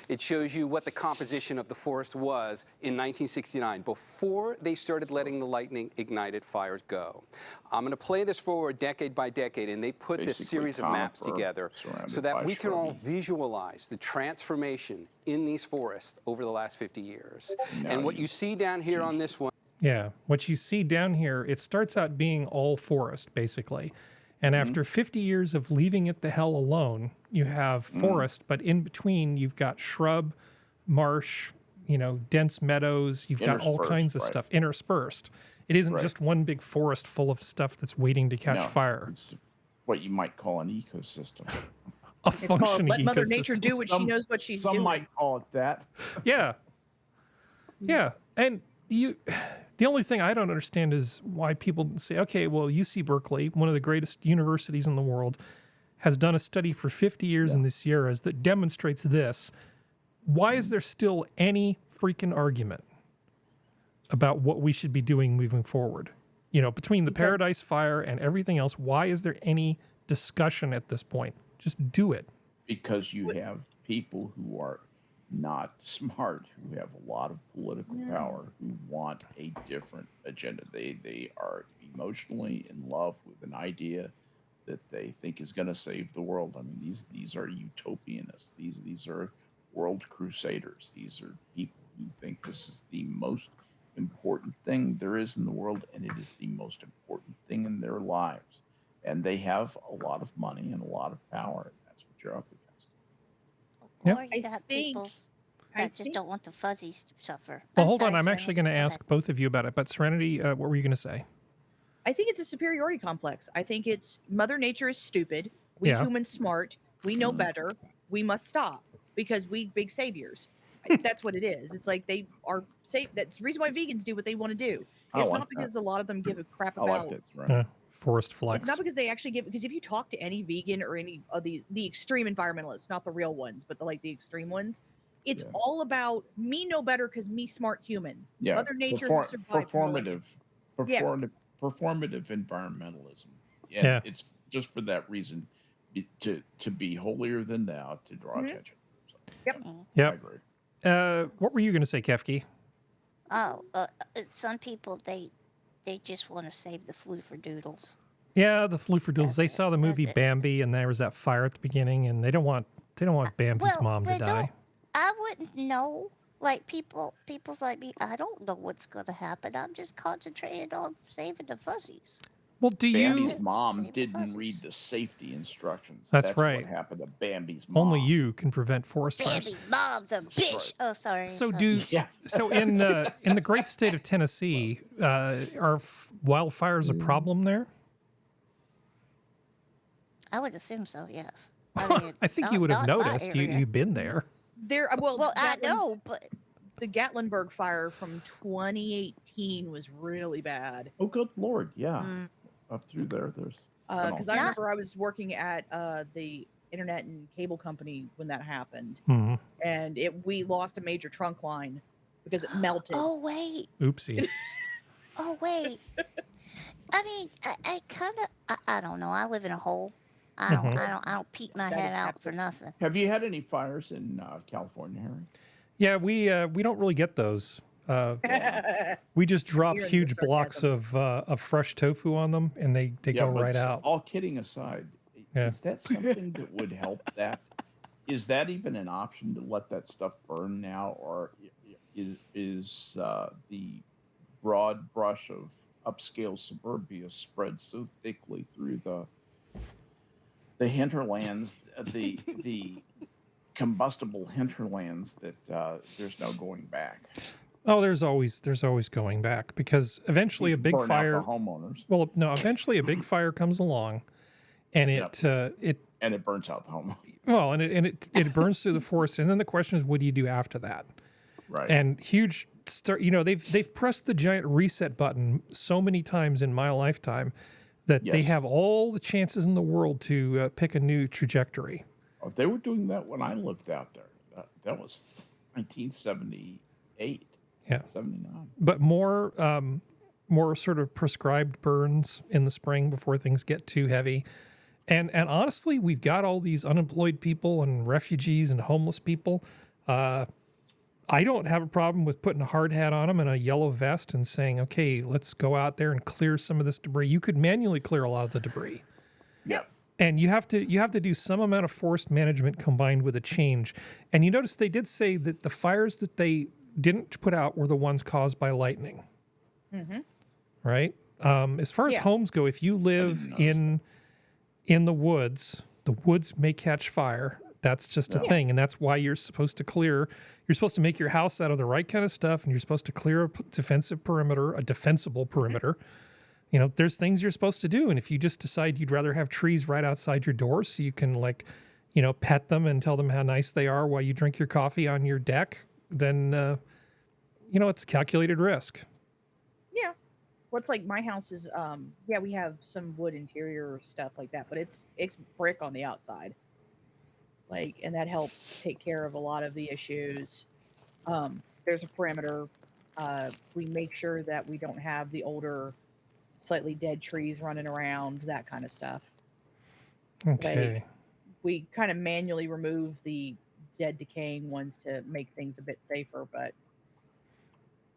It shows you what the composition of the forest was in 1969, before they started letting the lightning-ignited fires go. I'm going to play this forward decade by decade, and they put this Basically series of maps conifer together surrounded so that by we can all shrubby. visualize the transformation in these forests over the last 50 years. Now And what you see down here on this one, Yeah, what you see down here, it starts out being all forest, basically. And after 50 years of leaving it the hell alone, you have forest, but in between you've got shrub, marsh, dense meadows, you've got all kinds of Interspersed, stuff interspersed. It isn't Right. just one big forest full of stuff that's waiting to catch No, fire. It's what you might call an ecosystem. A It's called functioning let Mother Nature ecosystem. do what she knows what she's Some doing. might call it that. Yeah. Yeah. And the only thing I don't understand is why people say, okay, well, UC Berkeley, one of the greatest universities in the world, has done a study for 50 years in the Sierras that demonstrates this. Why is there still any freaking argument about what we should be doing moving forward? Between the Paradise Fire and everything else, why is there any discussion at this point? Just do it. Because you have people who are not smart, who have a lot of political power, who want a different agenda. They are emotionally in love with an idea that they think is going to save the world. I mean, these are utopianists. These are world crusaders. These are people who think this is the most important thing there is in the world, and it is the most important thing in their lives. And they have a lot of money and a lot of power. And that's what you're up against. Yeah. Or you I have think- people I that just think- don't want the fuzzies to suffer. Well, hold on. sorry, I'm Serenity. actually going to Go ahead. ask both of you about it. But Serenity, what were you going to say? I think it's a superiority complex. I think it's Mother Nature is stupid. We humans smart. We know better. We must stop because we big saviors. That's what it is. It's like they are safe. That's the reason why vegans do what they want to do. It's not because a lot of them give a crap about forest flex. It's not because they actually give, because if you talk to any vegan or any of the extreme environmentalists, not the real ones, but the extreme ones, it's all about me know better because me smart human. Yeah. Mother Nature performative environmentalism. And it's just for that reason, to be holier than thou, to draw attention. So, yep. I agree. What were you going to say, Kefki? Oh, some people, they just want to save the flu for doodles. Yeah, the flu for doodles. They saw the movie Bambi, and there was that fire at the beginning, and they don't want Bambi's mom to die. I wouldn't know. Like people's like me, I don't know what's going to happen. I'm just concentrated on saving the fuzzies. Well, Bambi's mom didn't read the safety instructions. That's right. What happened to Bambi's mom. Only you can prevent forest fires. Bambi's mom's a bitch. Right. Oh, sorry. So so in the great state of Tennessee, are wildfires a problem there? I would assume so. Yes. I mean, I think you would have noticed. You've been there. Well, I know, but the Gatlinburg fire from 2018 was really bad. Oh, good Lord. Yeah. Up through there's because I remember I was working at the internet and cable company when that happened, and we lost a major trunk line because it melted. Oh wait. Oopsie. Oh wait. I mean, I kind of I don't know. I live in a hole. I don't peek my head out for nothing. Have you had any fires in California, Harry? Yeah, we don't really get those. We just drop huge blocks of fresh tofu on them, and they go right out. All kidding aside, is that something that would help that? Is that even an option to let that stuff burn now, or is the broad brush of upscale suburbia spread so thickly through the hinterlands, the combustible hinterlands, that there's no going back? Oh, there's always going back, because eventually a big fire. Out the homeowners. Well, no, eventually a big fire comes along, and it burns out the homeowners. Well, and it burns through the forest, and then the question is, what do you do after that? Right. And they've pressed the giant reset button so many times in my lifetime that they have all the chances in the world to pick a new trajectory. Oh, they were doing that when I lived out there. That was 1978. Yeah. 79. But more sort of prescribed burns in the spring before things get too heavy. And honestly, we've got all these unemployed people and refugees and homeless people. I don't have a problem with putting a hard hat on them and a yellow vest and saying, okay, let's go out there and clear some of this debris. You could manually clear a lot of the debris. Yeah. And you have to do some amount of forest management combined with a change. And you notice they did say that the fires that they didn't put out were the ones caused by lightning. Mm-hmm. Right? As far as homes go, if you live in the woods may catch fire. That's just a thing. And that's why you're supposed to clear. You're supposed to make your house out of the right kind of stuff, and you're supposed to clear a defensible perimeter. You know, there's things you're supposed to do. And if you just decide you'd rather have trees right outside your door so you can, pet them and tell them how nice they are while you drink your coffee on your deck, then, it's a calculated risk. Yeah. What's like my house is, we have some wood interior stuff like that, but it's brick on the outside. And that helps take care of a lot of the issues. There's a perimeter. We make sure that we don't have the older, slightly dead trees running around, that kind of stuff. Okay. We kind of manually remove the dead, decaying ones to make things a bit safer, but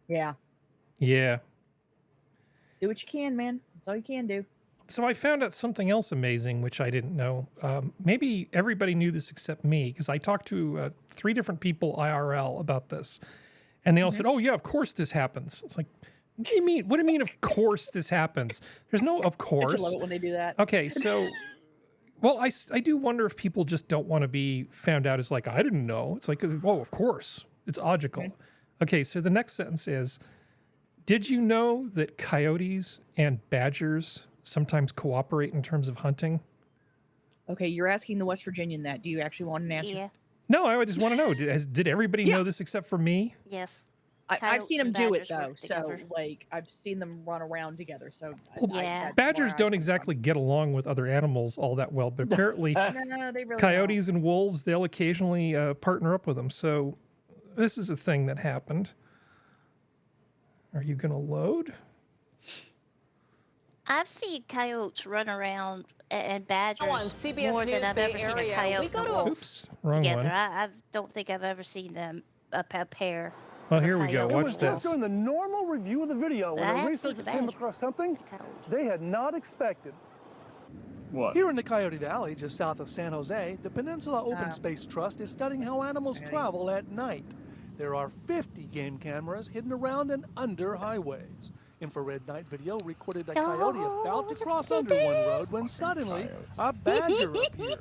yeah. Yeah. Do what you can, man. That's all you can do. So I found out something else amazing, which I didn't know. Maybe everybody knew this except me, because I talked to 3 different people IRL about this. And they all said, oh, yeah, of course this happens. It's like, what do you mean? What do you mean, of course this happens? There's no of course. I love it when they do that. Okay, so, well, I do wonder if people just don't want to be found out as like, I didn't know. It's like, oh, of course. It's logical. Okay, so the next sentence is, Did you know that coyotes and badgers sometimes cooperate in terms of hunting? Okay, you're asking the West Virginian that. Do you actually want an answer? Yeah. No, I just want to know. Did everybody know this except for me? Yes. I've seen them and do it badgers work though, so together. like I've seen them run around together. So Yeah. Badgers don't exactly get along with other animals all that well, but apparently No, they really coyotes and wolves, they'll occasionally partner up with them. So this is a thing that happened. Are you going to load? I've seen coyotes run around and badgers on CBS more News than I've Bay ever seen Area, a coyote we go and a to a- wolf Oops, wrong together. one. I don't think I've ever seen them a pair. Well, here we go. coyote Watch It was just this. during the normal review of the video But I when the have seen researchers the came badger. across something they had not expected. What? Here in the Coyote Valley, just south of San Jose, the Peninsula Open Space Trust is studying how animals travel at night. There are 50 game cameras hidden around and under highways. Infrared night video recorded a coyote about to cross under one road when suddenly a badger appeared.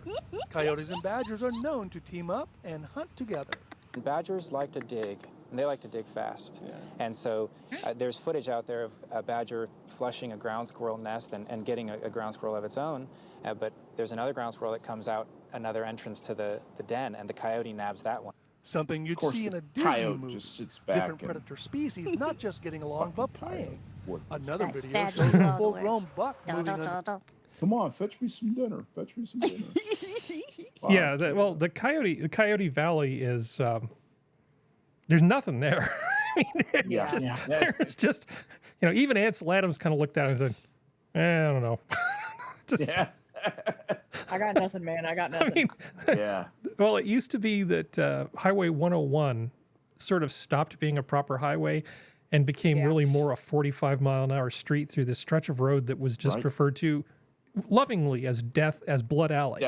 Coyotes and badgers are known to team up and hunt together. Badgers like to dig, and they like to dig fast. And so there's footage out there of a badger flushing a ground squirrel nest and getting a ground squirrel of its own. But there's another ground squirrel that comes out another entrance to the den, and the coyote nabs that one. Something you'd Of course, see in the a Disney coyote movie. just sits back Different and- predator species not just getting along, but playing. Another That's video badger shows a all the way. full-grown buck No, moving no, a no. Come on, fetch me some dinner. Fetch me some dinner. Yeah, the Coyote Valley is there's nothing there. I mean, there's just even Ansel Adams kind of looked at it and said, I don't know. Just, I got nothing, man. I got nothing. Yeah. Well, it used to be that Highway 101 sort of stopped being a proper highway and became really more a 45-mile-an-hour street through this stretch of road that was just referred to lovingly as Blood Alley.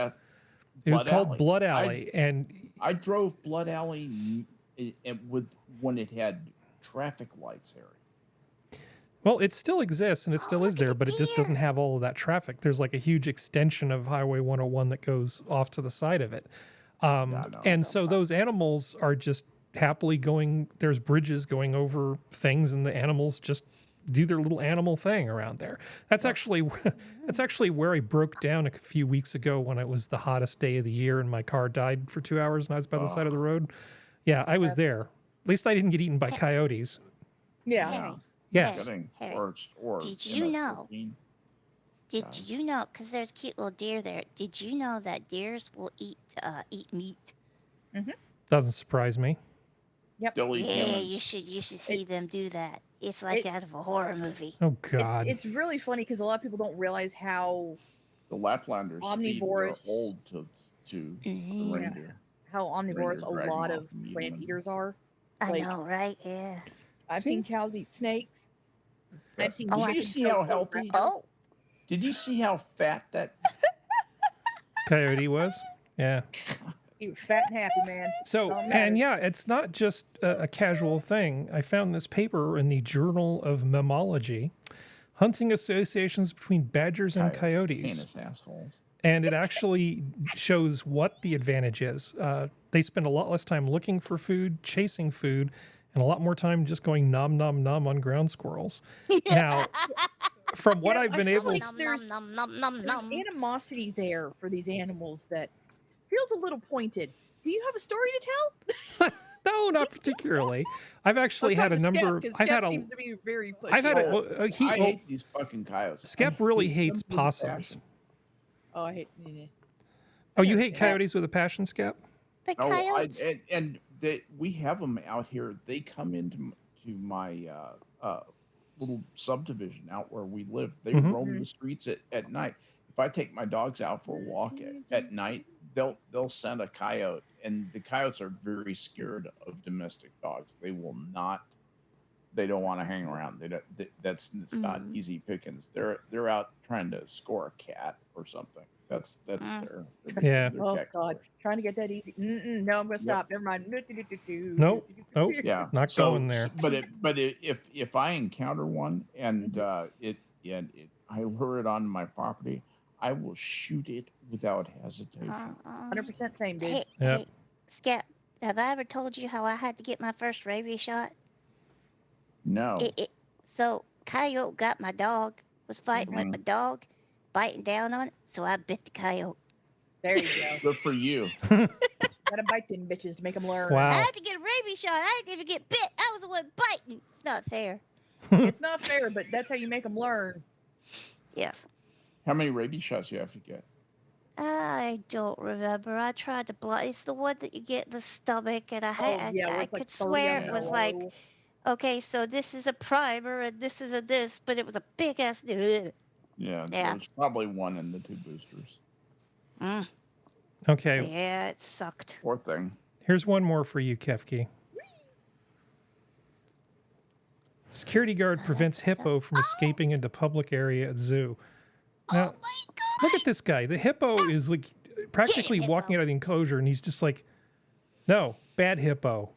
It was called Blood Alley, and I drove Blood Alley when it had traffic lights, Harry. well, it still exists and it still is there, but it just doesn't have all of that traffic. There's like a huge extension of Highway 101 that goes off to the side of it. So those animals are just happily going, there's bridges going over things and the animals just do their little animal thing around there. That's actually where I broke down a few weeks ago when it was the hottest day of the year and my car died for 2 hours and I was by the side of the road. Yeah, I was there. At least I didn't get eaten by coyotes. Yeah. Harry, Yes. Harry, Or did you know? MS-13. Did you know? Because there's cute little deer there. Did you know that deers will eat meat? Doesn't surprise me. Yep. They'll eat Yeah, humans. you should see them do that. It's like out of a horror movie. Oh God. It's really funny because a lot of people don't realize how The Laplanders feed their omnivorous hold to the reindeer. how omnivorous Reindeer a drag lot them of off and eat plant them. eaters are. I Like, know, right? Yeah. I've seen cows eat snakes. I've seen. Did you chickens see how choke healthy? Oh, Did you see how fat that? Coyote was? Yeah. He was fat and happy, man. So, Don't and matter. yeah, it's not just a casual thing. I found this paper in the Journal of Mammalogy, Hunting Associations Between Badgers and Coyotes. Canis assholes. And it actually shows what the advantage is. They spend a lot less time looking for food, chasing food, and a lot more time just going nom, nom, nom on ground squirrels. Now, from what I've been able to... There's animosity there for these animals that feels a little pointed. Do you have a story to tell? No, not particularly. I've actually had a number. I've had a. Seems to be very pushy. I've had I hate these fucking coyotes. Skep I really hate hates them with a possums. passion. Oh, I hate. Oh, you hate coyotes with a passion, Skep? the No, coyotes. we have them out here. They come into my little subdivision out where we live. They roam the streets at night. If I take my dogs out for a walk at night, they'll send a coyote, and the coyotes are very scared of domestic dogs. They will not. They don't want to hang around. It's not easy pickings. They're out trying to score a cat or something. That's their Yeah. their Oh tactic. God, trying to get that easy. No, I'm gonna stop. Never mind. Nope. Nope. Yeah, Not going there. But if I encounter one and I lure it on my property, I will shoot it without hesitation. 100% same, dude. Hey, Yep. hey, Skep, have I ever told you how I had to get my first rabies shot? No. So coyote got my dog, was fighting with my dog, biting down on it. So I bit the coyote. There you go. Good for you. Gotta bite them bitches to make them learn. Wow. I had to get a rabies shot. I didn't even get bit. I was the one biting. It's not fair. It's not fair, but that's how you make them learn. Yes. How many rabies shots you have to get? I don't remember. I tried to block. It's the one that you get in the stomach, and I could swear it was like, okay, so this is a primer and this is a this, but it was a big ass. Yeah, there's probably one in the 2 boosters. Okay. Yeah, it sucked. Poor thing. Here's one more for you, Kefki. Security guard prevents hippo from escaping into public area at zoo. Now, look at this guy. The hippo is like practically walking out of the enclosure, and he's just like, no, bad hippo.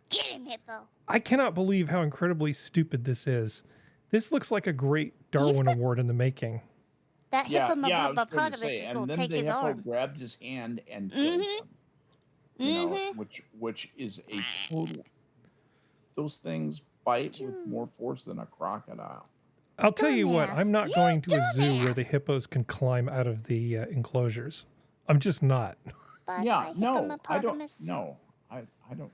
Get him, hippo. I cannot believe how incredibly stupid this is. This looks like a great Darwin Award in the making. That hippopotamus say, is and going to then take the his hippo arm. grabbed his hand and killed him. You know, which is a total. Those things bite with more force than a crocodile. I'll tell you what, I'm not going to a zoo where the hippos can climb out of the enclosures. I'm just not. Yeah, no, I don't. No, I don't.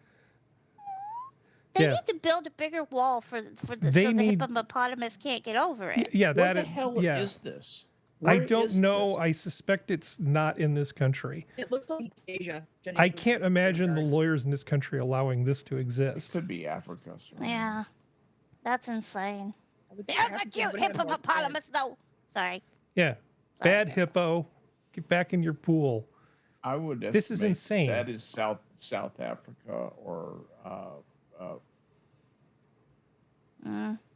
They need to build a bigger wall so the hippopotamus can't get over it. Yeah, what that the hell is this? I don't know. I suspect it's not in this country. It looks like it's Asia. I can't imagine the lawyers in this country allowing this to exist. It could be Africa. Yeah, that's insane. There's a cute hippopotamus, though. Sorry. Yeah, bad hippo. Get back in your pool. I would. This is insane. That is South Africa or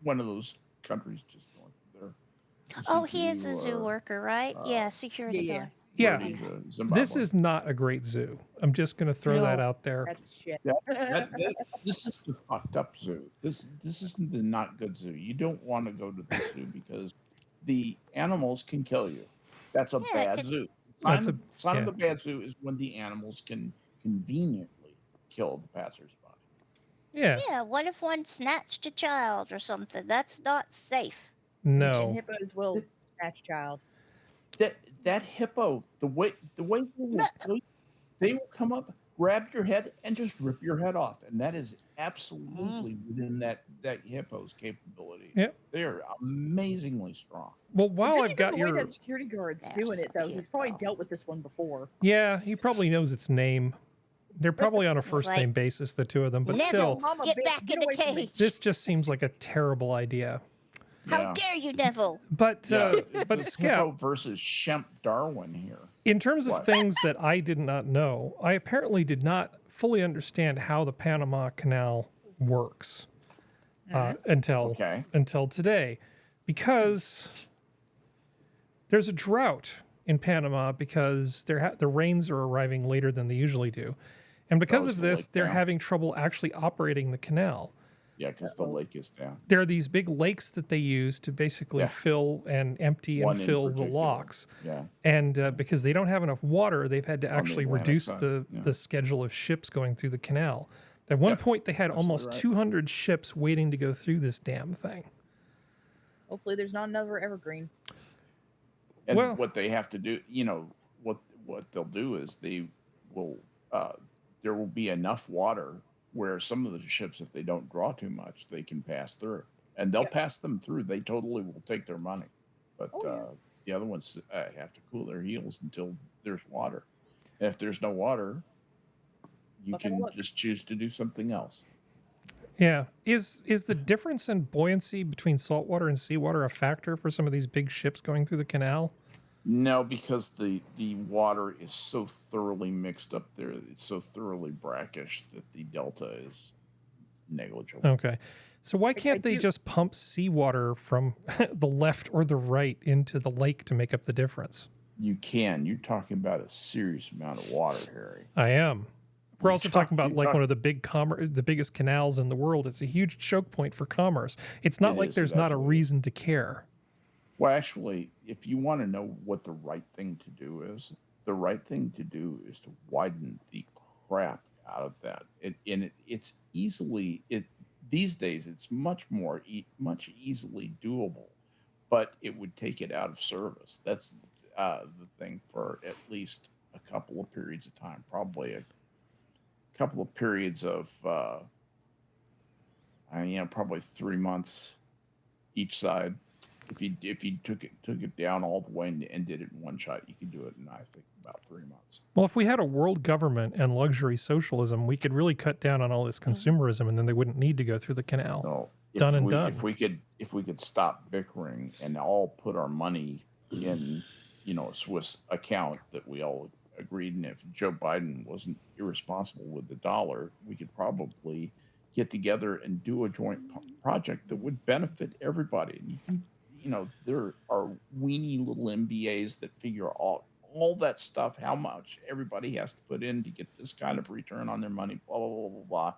one of those countries just north of there. Oh, he is a zoo worker, right? Yeah, security guard. Yeah, this is not a great zoo. I'm just going to throw that out there. That's shit. This is the fucked up zoo. This isn't the not good zoo. You don't want to go to the zoo because the animals can kill you. That's a bad zoo. Sign of the bad zoo is when the animals can conveniently kill the passersby. Yeah. Yeah, what if one snatched a child or something? That's not safe. No. Hippos will snatch child. That hippo, the way they will come up, grab your head, and just rip your head off, and that is absolutely within that hippo's capability. Yep. They are amazingly strong. Well, while I've got your that security guard's doing it though, he's probably dealt with this one before. yeah, he probably knows its name. They're probably on a first name basis, the two of them, but still, Get back in the cage. this just seems like a terrible idea. How dare you, Neville? But It's hippo versus Shemp Darwin here. In terms of things that I did not know, I apparently did not fully understand how the Panama Canal works until today, because there's a drought in Panama because the rains are arriving later than they usually do, and because of this, they're having trouble actually operating the canal. Yeah, because the lake is down. There are these big lakes that they use to basically fill and empty and fill the locks. Yeah. And because they don't have enough water, they've had to actually reduce the schedule of ships going through the canal. At one point, they had almost 200 ships waiting to go through this damn thing. Hopefully there's not another evergreen. And what they have to do, what they'll do is they will, there will be enough water where some of the ships, if they don't draw too much, they can pass through. And they'll pass them through. They totally will take their money. But the other ones have to cool their heels until there's water. And if there's no water, you can just choose to do something else. Yeah. Is the difference in buoyancy between saltwater and seawater a factor for some of these big ships going through the canal? No, because the water is so thoroughly mixed up there. It's so thoroughly brackish that the delta is negligible. Okay. So why can't they just pump seawater from the left or the right into the lake to make up the difference? You can. You're talking about a serious amount of water, Harry. I am. We're also talking about one of the the biggest canals in the world. It's a huge choke point for commerce. It's not like there's not a reason to care. Well, actually, if you want to know what the right thing to do is, the right thing to do is to widen the crap out of that. It's easily these days it's much more much easily doable, but it would take it out of service. That's the thing for at least a couple of periods of time, probably a couple of periods of probably 3 months each side. If you took it down all the way and did it in one shot, you could do it in, I think, about 3 months. Well, if we had a world government and luxury socialism, we could really cut down on all this consumerism, and then they wouldn't need to go through the canal. So done. If we could stop bickering and all put our money in, a Swiss account that we all agreed, and if Joe Biden wasn't irresponsible with the dollar, we could probably get together and do a joint project that would benefit everybody. And you can, there are weenie little MBAs that figure out all that stuff, how much everybody has to put in to get this kind of return on their money, blah, blah, blah, blah, blah.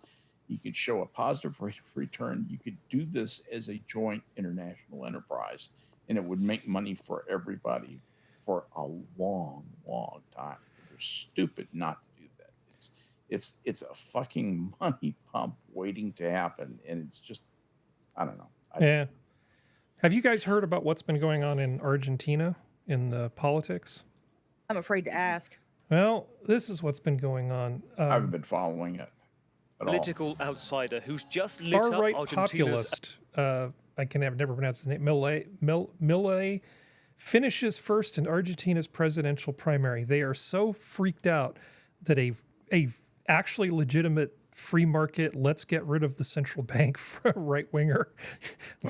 You could show a positive rate of return. You could do this as a joint international enterprise, and it would make money for everybody for a long, long time. They're stupid not to do that. It's a fucking money pump waiting to happen, and it's just, I don't know. Yeah. Have you guys heard about what's been going on in Argentina in the politics? I'm afraid to ask. Well, this is what's been going on. I haven't been following it at political all. outsider who's just lit far-right up Argentina's... populist. I can never pronounce his name. Milei finishes first in Argentina's presidential primary. They are so freaked out that a actually legitimate free market, let's get rid of the central bank for a right winger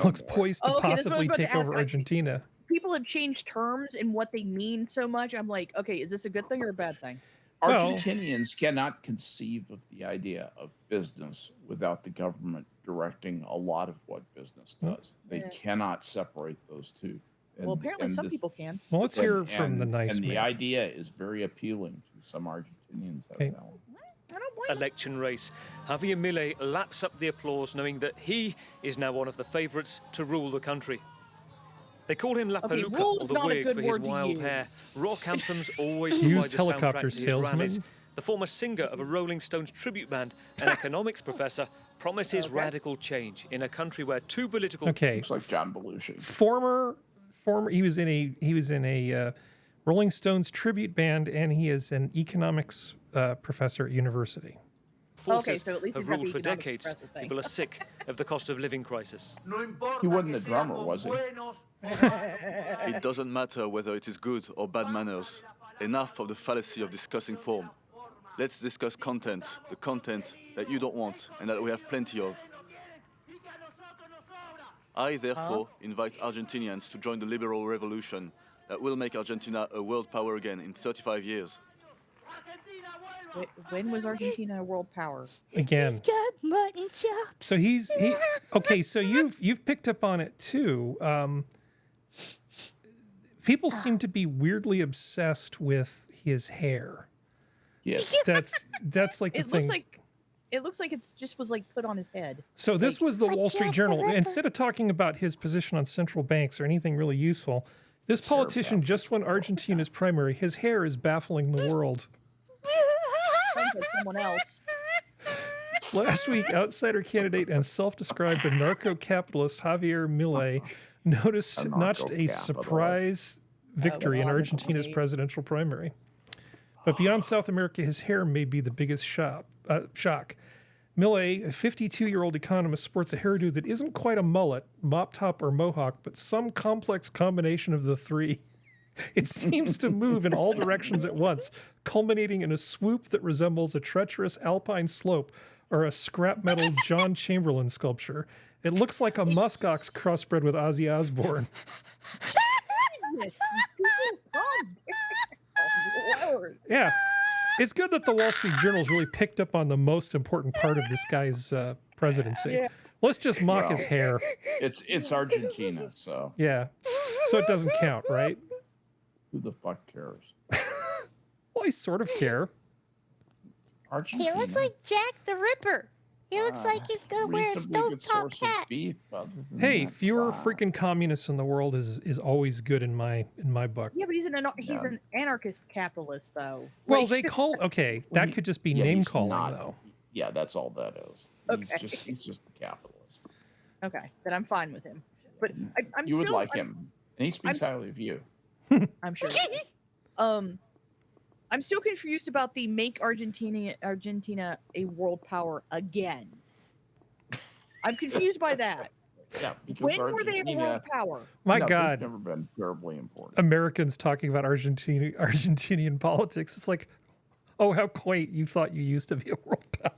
looks poised to possibly take over Argentina. People have changed terms and what they mean so much. I'm like, okay, is this a good thing or a bad thing? Argentinians cannot conceive of the idea of business without the government directing a lot of what business does. They cannot separate those two. Well, apparently some people can. Well, let's hear from the nice And man. the idea is very appealing to some Argentinians. Okay. election race. Javier Milei laps up the applause, knowing that he is now one of the favourites to rule the country. They call him La Peluca, or the wig, for his wild hair. Rock anthems always Used provide the soundtrack helicopter to his salesman. rallies. The former singer of a Rolling Stones tribute band and economics professor promises radical change in a country where two political... Okay. Looks like John Belushi. Former, he was in a Rolling Stones tribute band, and he is an economics professor at university. Forces so at least have he's got ruled the for economics decades. professor thing. People are sick of the cost of living crisis. He wasn't the drummer, was he? It doesn't matter whether it is good or bad manners. Enough of the fallacy of discussing form. Let's discuss content, the content that you don't want and that we have plenty of. I therefore invite Argentinians to join the liberal revolution that will make Argentina a world power again in 35 years. When was Argentina a world power? Again. Got mutton chops. So okay. So you've picked up on it too. People seem to be weirdly obsessed with his hair. Yes, that's like the thing. It looks like it's just was like put on his head. So this was the Like Wall Street Jack the Journal. Ripper. Instead of talking about his position on central banks or anything really useful, this politician just won Argentina's primary. His hair is baffling the world. Sounds like someone else. Last week, outsider candidate and self-described anarcho-capitalist Javier Milei notched a surprise victory in Argentina's presidential primary. But beyond South America, his hair may be the biggest shock. Milei, a 52-year-old economist, sports a hairdo that isn't quite a mullet, mop top, or mohawk, but some complex combination of the three. It seems to move in all directions at once, culminating in a swoop that resembles a treacherous alpine slope or a scrap metal John Chamberlain sculpture. It looks like a muskox crossbred with Ozzy Osbourne. Jesus. Oh, Lord. Yeah. It's good that the Wall Street Journal's really picked up on the most important part of this guy's presidency. Yeah. Let's just mock his hair. It's Argentina, so Yeah. So it doesn't count, right? who the fuck cares? Well, I sort of care. Argentina. He looks like Jack the Ripper. He looks like he's gonna wear a reasonably good stovetop source of hat. beef. Other than Hey, that, fewer freaking communists in the world is always good in my book. Yeah, but he's an anarchist capitalist though. Well, Like- they call that could just be name he's calling not. though. Yeah, that's all that is. Okay. He's just a capitalist. Okay, then I'm fine with him. But I'm You would still, like him, and he speaks highly of you. I'm sure. He does. I'm still confused about the make Argentina a world power again. I'm confused by that. Yeah, because when were they a world power? My God, they've never been terribly important. Americans talking about Argentinian politics. It's like, oh, how quaint! You thought you used to be a world power.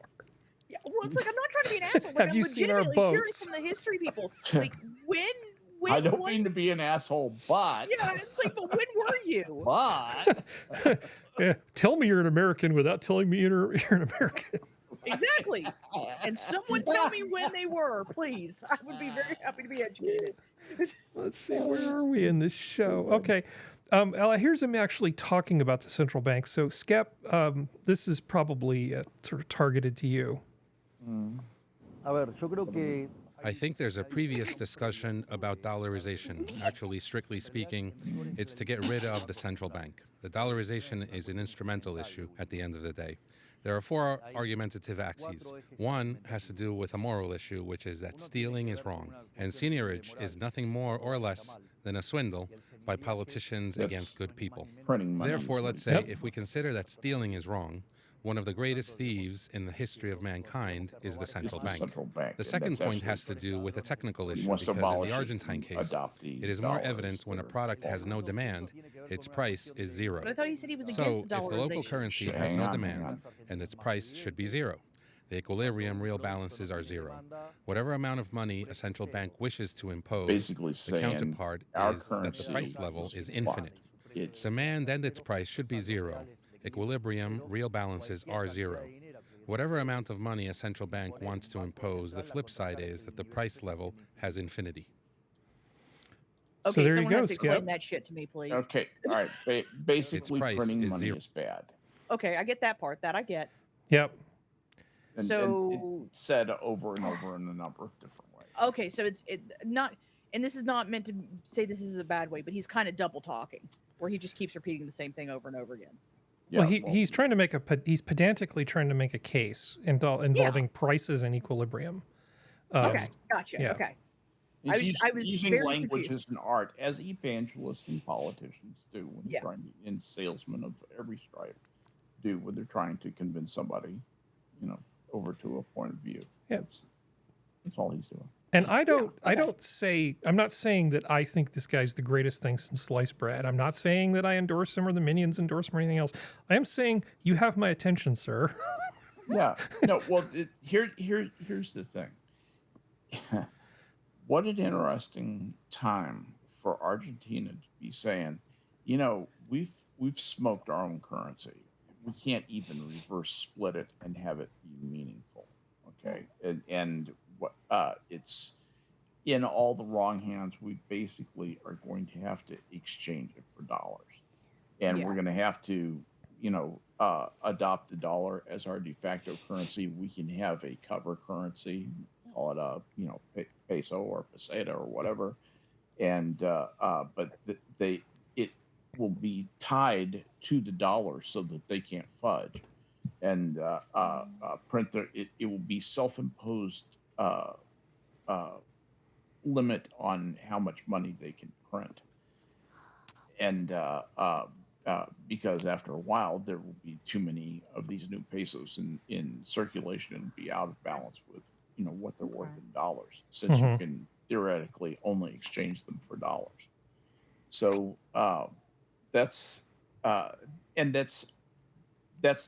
Yeah, well, it's like I'm not trying to be an asshole. Like, Have I'm you seen our legitimately curious boats? from the history people. Like when I don't mean to be an asshole, but yeah, it's like, but when were you? But yeah, tell me you're an American without telling me you're an American. Exactly. And someone tell me when they were, please. I would be very happy to be educated. Let's see, where are we in this show? Okay. Here's him actually talking about the central bank. So, Skep, this is probably sort of targeted to you. I think there's a previous discussion about dollarization. Actually, strictly speaking, it's to get rid of the central bank. The dollarization is an instrumental issue at the end of the day. There are four argumentative axes. One has to do with a moral issue, which is that stealing is wrong, and seigniorage is nothing more or less than a swindle by politicians against good people. Therefore, let's say if we consider that stealing is wrong, one of the greatest thieves in the history of mankind is the central bank. The second point has to do with a technical issue, because in the Argentine case, it is more evident when a product has no demand, its price is zero. But I thought he said he was So against if the local dollarization. currency has no demand, and its price should be zero, the equilibrium real balances are zero. Whatever amount of money a central bank wishes to impose, Basically the saying counterpart our is that the currency price level is is flat. infinite. It's Demand and its price should be zero. Equilibrium, real balances are zero. Whatever amount of money a central bank wants to impose, the flip side is that the price level has infinity. Okay, so there you someone go, has to explain Skep. that shit to me, please. Okay, all right. Basically, price printing is money zero. is bad. Okay, I get that part. That I get. Yep. And it's said over and over in a number of different ways. Okay, so it's not, and this is not meant to say this is a bad way, but he's kind of double talking, where he just keeps repeating the same thing over and over again. Well, he's trying to make he's pedantically trying to make a case involving prices and equilibrium. Okay, gotcha. Yeah. Okay. I was using very language confused. as an art, as evangelists and politicians do when Yeah. they're trying to, and salesmen of every stripe do when they're trying to convince somebody, over to a point of view. Yeah. That's all he's doing. And I'm not saying that I think this guy's the greatest thing since sliced bread. I'm not saying that I endorse him or the Minions endorse him or anything else. I am saying you have my attention, sir. Yeah. No, well, here's the thing. What an interesting time for Argentina to be saying, we've smoked our own currency. We can't even reverse split it and have it be meaningful. Okay. And what it's in all the wrong hands. We basically are going to have to exchange it for dollars. And we're going to have to, adopt the dollar as our de facto currency. We can have a cover currency, call it a, peso or peseta or whatever. And, but it will be tied to the dollar so that they can't fudge. And it will be self-imposed limit on how much money they can print. And because after a while, there will be too many of these new pesos in circulation and be out of balance with, what they're worth in dollars, since you can theoretically only exchange them for dollars. So that's the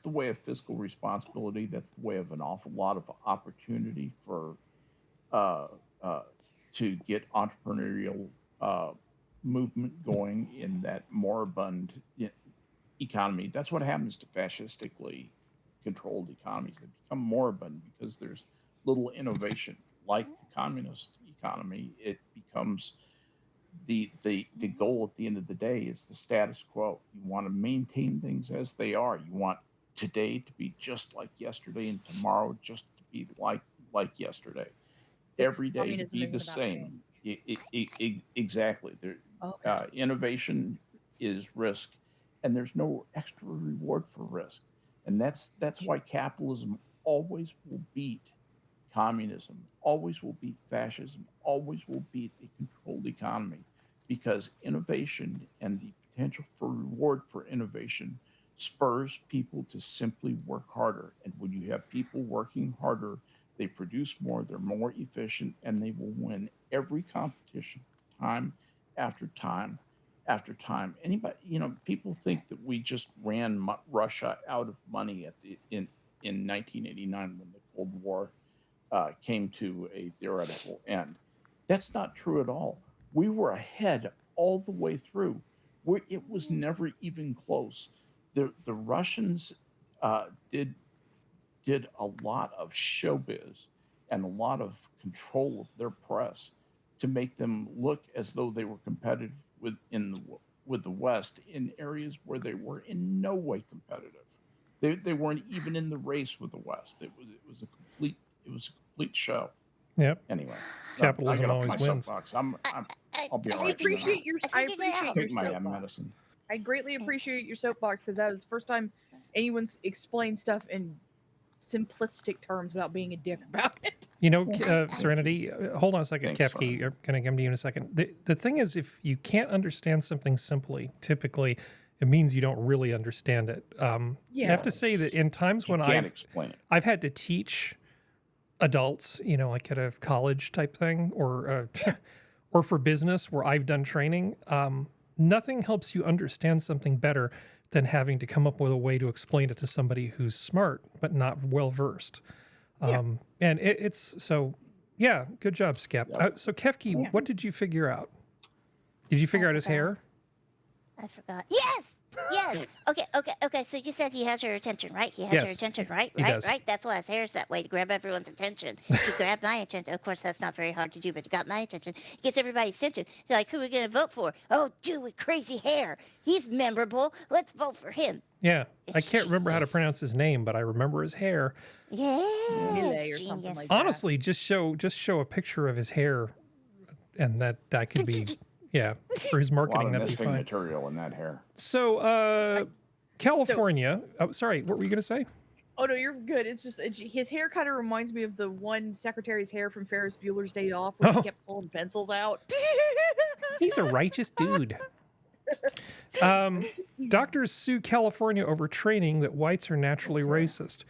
way of fiscal responsibility. That's the way of an awful lot of opportunity for to get entrepreneurial movement going in that moribund economy. That's what happens to fascistically controlled economies. They become moribund because there's little innovation. Like the communist economy, it becomes the goal at the end of the day is the status quo. You want to maintain things as they are. You want today to be just like yesterday and tomorrow just to be like yesterday. Every day to be the same. Exactly. Innovation is risk, and there's no extra reward for risk. And that's why capitalism always will beat communism, always will beat fascism, always will beat a controlled economy, because innovation and the potential for reward for innovation spurs people to simply work harder. And when you have people working harder, they produce more, they're more efficient, and they will win every competition time after time after time. Anybody, people think that we just ran Russia out of money in 1989 when the Cold War came to a theoretical end. That's not true at all. We were ahead all the way through. It was never even close. The Russians did a lot of showbiz and a lot of control of their press to make them look as though they were competitive with the West in areas where they were in no way competitive. They weren't even in the race with the West. It was a complete show. Yep. Anyway, capitalism I always wins. I'll be all I right. appreciate your Take my soapbox. medicine. I greatly appreciate your soapbox, because that was the first time anyone's explained stuff in simplistic terms without being a dick about it. Serenity, hold on a second. Thanks, Kefke, I'm going to come to you in a second. The thing is, if you can't understand something simply, typically it means you don't really understand it. I have to say that in times when I've had to teach adults, like at a college type thing, or or for business where I've done training, nothing helps you understand something better than having to come up with a way to explain it to somebody who's smart but not well versed. And it's so, yeah, good job, Skep. So Kefke, what did you figure out? Did you figure out his hair? I forgot. Yes. Okay. So you said he has your attention, right? He has your attention, right? He does. Right. That's why his hair is that way, to grab everyone's attention. He grabbed my attention. Of course, that's not very hard to do, but he got my attention. He gets everybody's attention. He's like, who are we going to vote for? Oh, dude with crazy hair. He's memorable. Let's vote for him. Yeah. I can't remember how to pronounce his name, but I remember his hair. Yeah. Millet or something like that. Honestly, just show a picture of his hair, and that could be, for his marketing, that'd be fine. Material in that hair. So, California. Sorry, what were you going to say? Oh no, you're good. It's just his hair kind of reminds me of the one secretary's hair from Ferris Bueller's Day Off, where he kept pulling pencils out. He's a righteous dude. Doctors sue California over training that whites are naturally racist.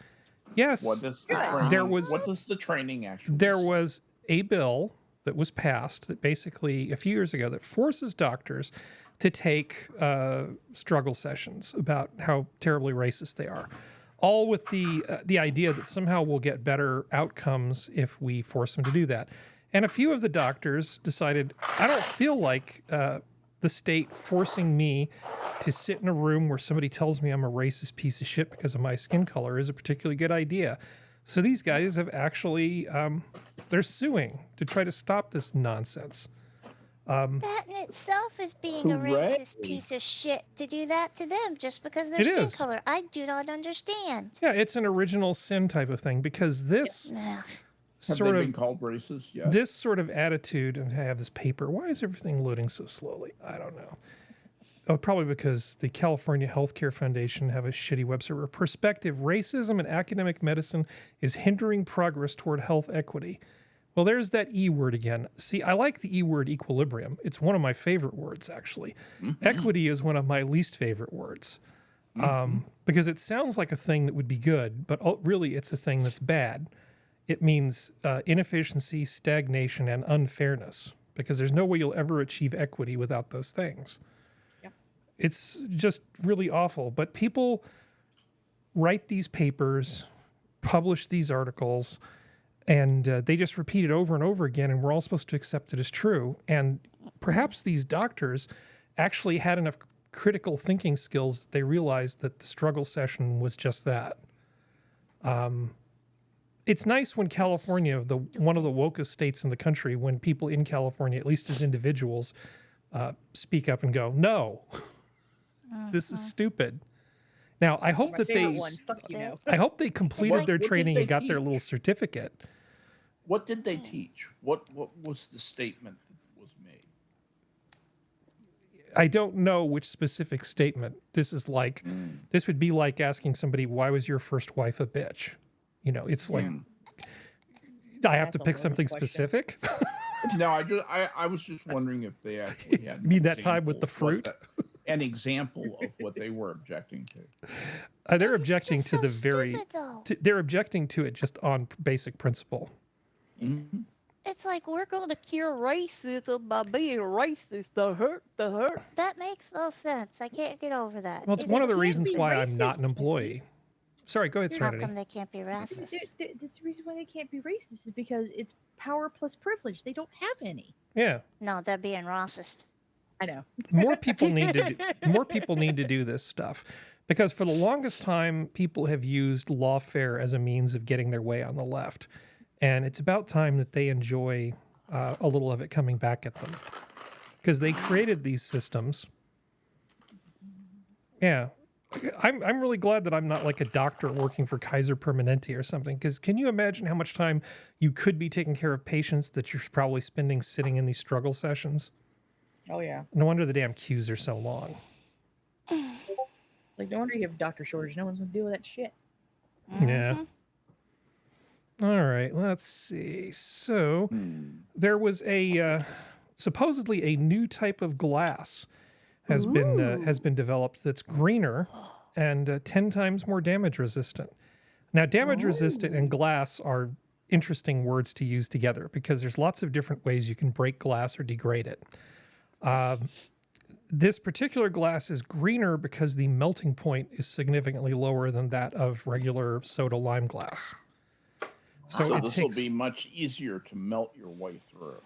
Yes, what does the training actually? There was a bill that was passed that basically a few years ago that forces doctors to take struggle sessions about how terribly racist they are, all with the idea that somehow we'll get better outcomes if we force them to do that. And a few of the doctors decided, I don't feel like the state forcing me to sit in a room where somebody tells me I'm a racist piece of shit because of my skin color is a particularly good idea. So these guys have actually, they're suing to try to stop this nonsense. That in itself is being a racist piece of shit to do that to them just because of their skin color. I do not understand. Yeah, it's an original sin type of thing, because this Have they been called racist? Yeah. This sort of attitude, and I have this paper. Why is everything loading so slowly? I don't know. Oh, probably because the California Healthcare Foundation have a shitty website. Perspective: racism in academic medicine is hindering progress toward health equity. Well, there's that E word again. See, I like the E word, equilibrium. It's one of my favorite words, actually. Mm-hmm. Equity is one of my least favorite words, because it sounds like a thing that would be good, but really it's a thing that's bad. It means inefficiency, stagnation, and unfairness, because there's no way you'll ever achieve equity without those things. Yep. It's just really awful. But people write these papers, publish these articles, and they just repeat it over and over again, and we're all supposed to accept it as true. And perhaps these doctors actually had enough critical thinking skills that they realized that the struggle session was just that. It's nice when California, one of the wokest states in the country, when people in California, at least as individuals, speak up and go, no, this is stupid. Now, I hope that I hope they completed their training and got their little certificate. What did they teach? What was the statement that was made? I don't know which specific statement. This is like, this would be like asking somebody, why was your first wife a bitch? It's like, I have to pick something specific. No, I was just wondering if they actually had. You mean that time with the fruit? An example of what they were objecting to. They're objecting to the very. They're objecting to it just on basic principle. Mm-hmm. It's like we're going to cure racism by being racist. The hurt. That makes no sense. I can't get over that. Well, it's one of the reasons why I'm not an employee. Sorry, go ahead, Serenity. How come they can't be racist? The reason why they can't be racist is because it's power plus privilege. They don't have any. Yeah. No, they're being racist. I know. More people need to do this stuff, because for the longest time, people have used lawfare as a means of getting their way on the left, and it's about time that they enjoy a little of it coming back at them, because they created these systems. Yeah. I'm really glad that I'm not like a doctor working for Kaiser Permanente or something, because can you imagine how much time you could be taking care of patients that you're probably spending sitting in these struggle sessions? Oh, yeah. No wonder the damn queues are so long. Like, no wonder you have doctor shortage. No one's going to deal with that shit. Yeah. All right, let's see. So there was a supposedly a new type of glass has been developed that's greener and 10 times more damage resistant. Now, damage resistant and glass are interesting words to use together, because there's lots of different ways you can break glass or degrade it. This particular glass is greener because the melting point is significantly lower than that of regular soda lime glass. So this will be much easier to melt your way through.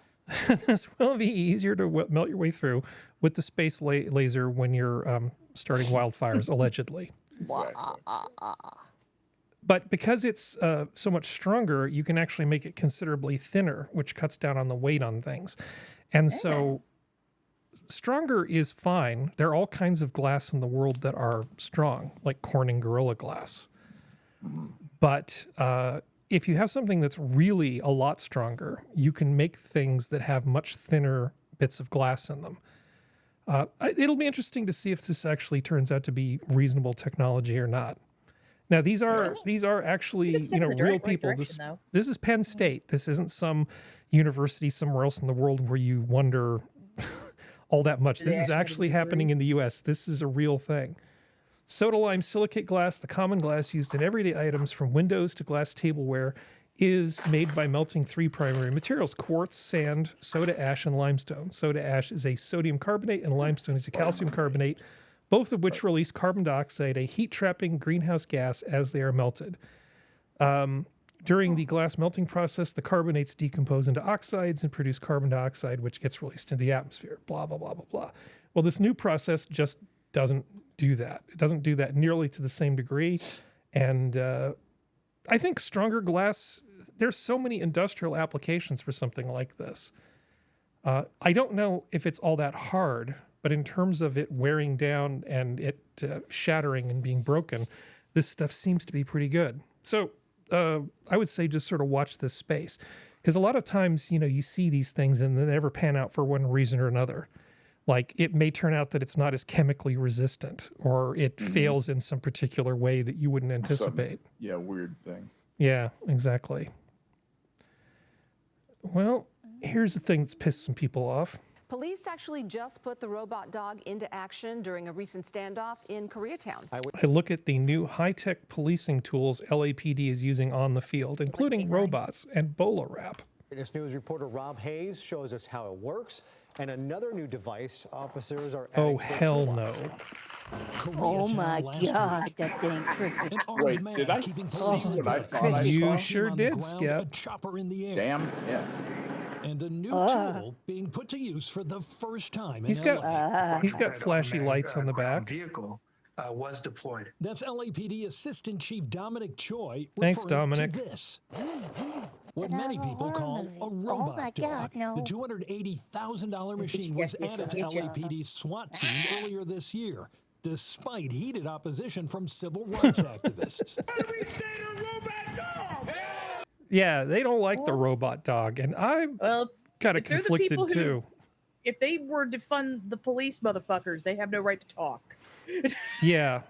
This will be easier to melt your way through with the space laser when you're starting wildfires, allegedly. Exactly. But because it's so much stronger, you can actually make it considerably thinner, which cuts down on the weight on things. And so stronger is fine. There are all kinds of glass in the world that are strong, like Corning Gorilla Glass. But if you have something that's really a lot stronger, you can make things that have much thinner bits of glass in them. It'll be interesting to see if this actually turns out to be reasonable technology or not. Now, these are actually real people. This is Penn State. This isn't some university somewhere else in the world where you wonder all that much. This is actually happening in the U.S. This is a real thing. Soda lime silicate glass, the common glass used in everyday items from windows to glass tableware, is made by melting 3 primary materials: quartz, sand, soda ash, and limestone. Soda ash is a sodium carbonate and limestone is a calcium carbonate, both of which release carbon dioxide, a heat-trapping greenhouse gas, as they are melted. During the glass melting process, the carbonates decompose into oxides and produce carbon dioxide, which gets released into the atmosphere, blah, blah, blah, blah, blah. Well, this new process just doesn't do that. It doesn't do that nearly to the same degree. And I think stronger glass, there's so many industrial applications for something like this. I don't know if it's all that hard, but in terms of it wearing down and it shattering and being broken, this stuff seems to be pretty good. So I would say just sort of watch this space, because a lot of times, you see these things and they never pan out for one reason or another. Like, it may turn out that it's not as chemically resistant, or it fails in some particular way that you wouldn't anticipate. Weird thing. Yeah, exactly. Well, here's the thing that's pissed some people off. Police actually just put the robot dog into action during a recent standoff in Koreatown. I look at the new high-tech policing tools LAPD is using on the field, including robots and Bola Wrap. Witness News reporter Rob Hayes shows us how it works, and another new device officers are adding Oh, to their hell toolbox. no. Oh my God, that thing crooked. Wait, did I see what I thought I You saw? sure did, Skep. Chopper in the air. Damn it. And a new tool being put to use for the first time. He's got flashy lights on the back. Vehicle was deployed. That's LAPD Assistant Chief Dominic Choi. Thanks, referring Dominic. To this, what many people call a robot dog. The $280,000 machine was added to LAPD's SWAT team earlier this year, despite heated opposition from civil rights activists. Yeah, they don't like the robot dog, and I'm kind of conflicted too. If they were to fund the police motherfuckers, they have no right to talk. Yeah.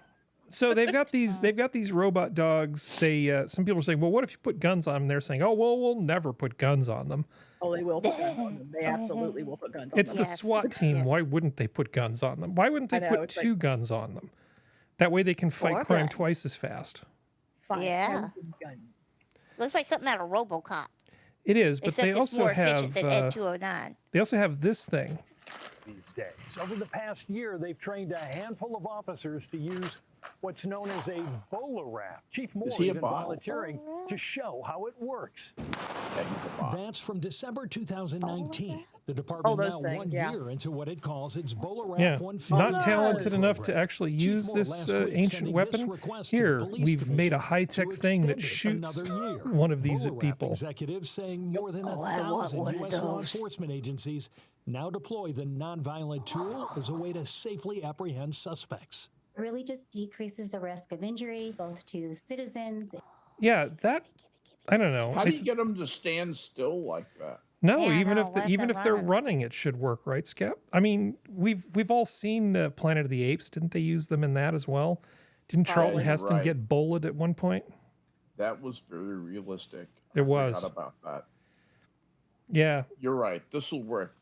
So they've got these robot dogs. They some people are saying, well, what if you put guns on them? They're saying, oh, well, we'll never put guns on them. Oh, they will put guns on them. They absolutely will put guns on It's them. the SWAT team. Why wouldn't they put guns on them? Why wouldn't they put two guns on them? That way they can fight crime twice as fast. Yeah. Looks like something out of RoboCop. It is, but Except they it's also more efficient have than Ed 209. they also have this thing. These days. Over the past year, they've trained a handful of officers to use what's known as a bowler wrap. Chief Moore even volunteering to show how it works. That's from December 2019. The department now 1 year into what it calls its bowler wrap Yeah, 150. not talented enough to actually use this ancient weapon. Here, we've made a high-tech thing that shoots one of these at people. Executives saying more than 1,000 U.S. law enforcement agencies now deploy the non-violent tool as a way to safely apprehend suspects. Really just decreases the risk of injury, both to citizens. Yeah, that I don't know. How do you get them to stand still like that? No, even if they're running, it should work, right, Skep? I mean, we've all seen Planet of the Apes. Didn't they use them in that as well? Didn't Charlton Heston get bullied at one point? That was very realistic. It was. I forgot about that. Yeah. You're right. This will work.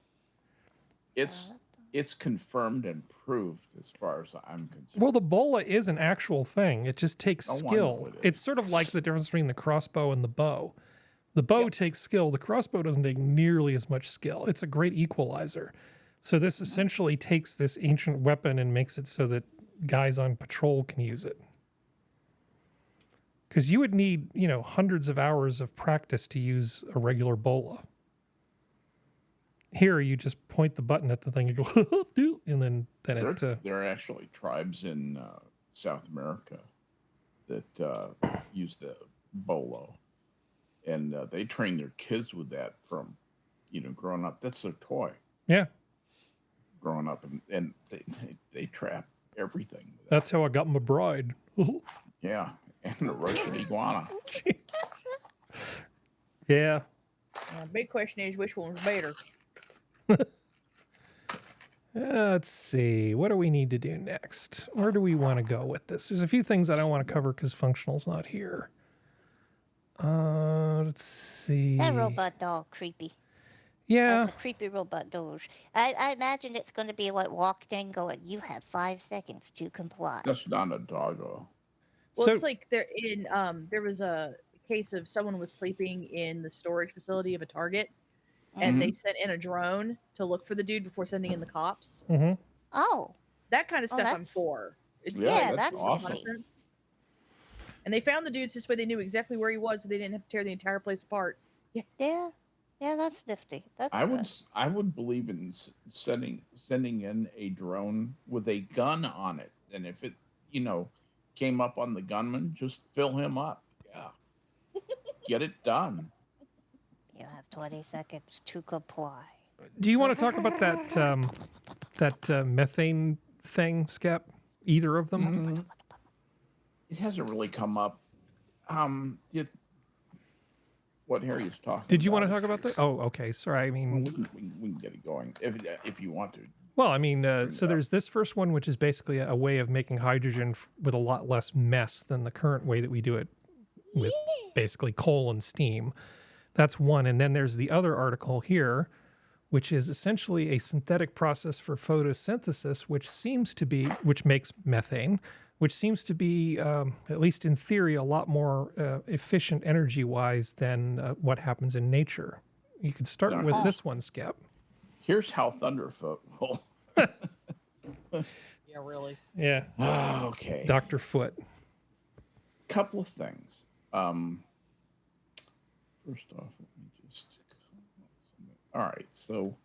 It's confirmed and proved as far as I'm concerned. Well, the bola is an actual thing. It just takes Oh, I know skill. it is. It's sort of like the difference between the crossbow and the bow. The bow takes skill. The crossbow doesn't take nearly as much skill. It's a great equalizer. So this essentially takes this ancient weapon and makes it so that guys on patrol can use it. Because you would need, hundreds of hours of practice to use a regular bola. Here, you just point the button at the thing and go, and then there are actually tribes in South America that use the bolo, and they train their kids with that from, growing up. That's their toy. Yeah. Growing up, and they trap everything. That's how I got my bride. Yeah, and a Russian iguana. Yeah. Big question is, which one's better? Let's see. What do we need to do next? Where do we want to go with this? There's a few things that I want to cover because Functional's not here. Let's see. That robot dog creepy. Yeah. That's a creepy robot dog. I imagine it's going to be like walked in going, you have 5 seconds to comply. That's not a doggo. Well, it's like there was a case of someone was sleeping in the storage facility of a Target, and they sent in a drone to look for the dude before sending in the cops. Mm-hmm. Oh, that kind of stuff I'm for. That's awesome. Sense. And they found the dudes this way they knew exactly where he was, so they didn't have to tear the entire place apart. Yeah, that's nifty. That's I would believe in sending in a drone with a gun on it, and if it came up on the gunman, just fill him up. Yeah, get it done. You have 20 seconds to comply. Do you want to talk about that methane thing, Skep? Either of them? It hasn't really come up. What Harry's talking. Did you want to talk about that? Oh, okay. Sorry. I mean, we can get it going if you want to. Well, I mean, so there's this first one, which is basically a way of making hydrogen with a lot less mess than the current way that we do it with basically coal and steam. That's one. And then there's the other article here, which is essentially a synthetic process for photosynthesis, which makes methane, which seems to be, at least in theory, a lot more efficient energy-wise than what happens in nature. You could start with this one, Skep. Here's how Thunderfoot will. Yeah, really. Yeah. Okay. Dr. Foot. Couple of things. First off, let me just. All right. So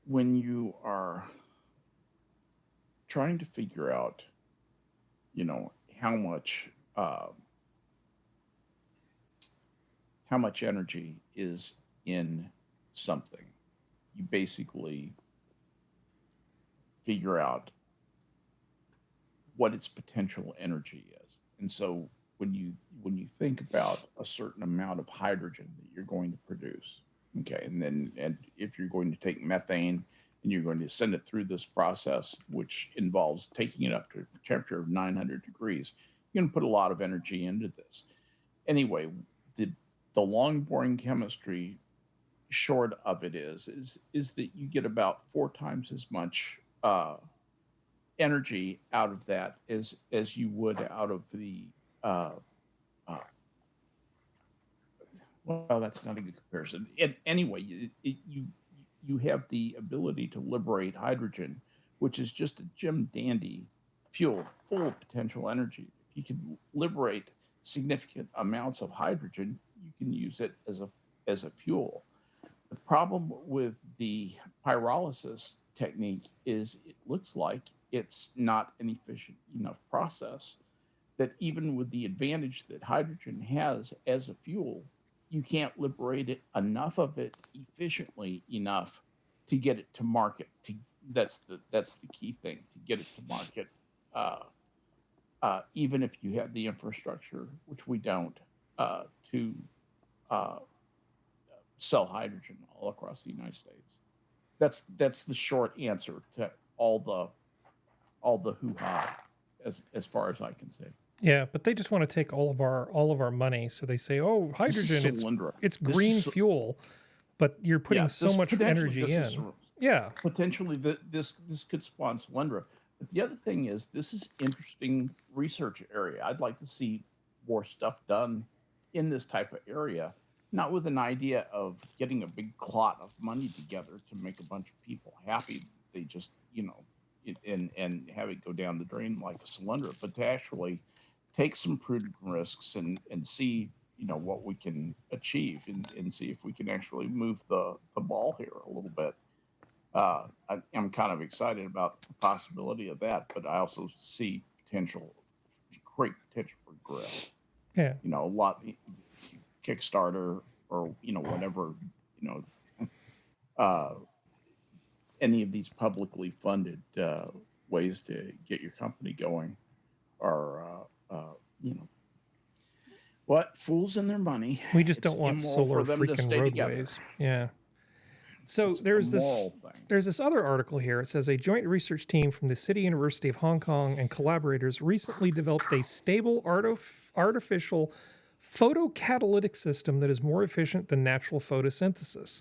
when you are trying to figure out, how much energy is in something, you basically figure out what its potential energy is. And so when you think about a certain amount of hydrogen that you're going to produce, okay, and if you're going to take methane and you're going to send it through this process, which involves taking it up to a temperature of 900 degrees. You're going to put a lot of energy into this. Anyway, the long boring chemistry short of it is that you get about 4 times as much energy out of that as you would out of the well, that's not a good comparison. Anyway, you have the ability to liberate hydrogen, which is just a Jim Dandy fuel full of potential energy. If you can liberate significant amounts of hydrogen, you can use it as a fuel. The problem with the pyrolysis technique is it looks like it's not an efficient enough process, that even with the advantage that hydrogen has as a fuel, you can't liberate enough of it efficiently enough to get it to market. That's the key thing, to get it to market. Even if you have the infrastructure, which we don't, to sell hydrogen all across the United States. That's the short answer to all the hoo-ha, as far as I can say. Yeah, but they just want to take all of our money. So they say, "Oh, hydrogen, it's green fuel," but you're putting so much energy in. Yeah, potentially this could spawn Solyndra. But the other thing is, this is interesting research area. I'd like to see more stuff done in this type of area, not with an idea of getting a big clot of money together to make a bunch of people happy. They just, and have it go down the drain like a Solyndra, but to actually take some prudent risks and see, what we can achieve and see if we can actually move the ball here a little bit. I'm kind of excited about the possibility of that, but I also see great potential for growth. Yeah. A lot, Kickstarter or, whatever, any of these publicly funded ways to get your company going are, what, fools and their money. We just don't want solar freaking roadways. Yeah. So there's this other article here. It says a joint research team from the City University of Hong Kong and collaborators recently developed a stable artificial photocatalytic system that is more efficient than natural photosynthesis,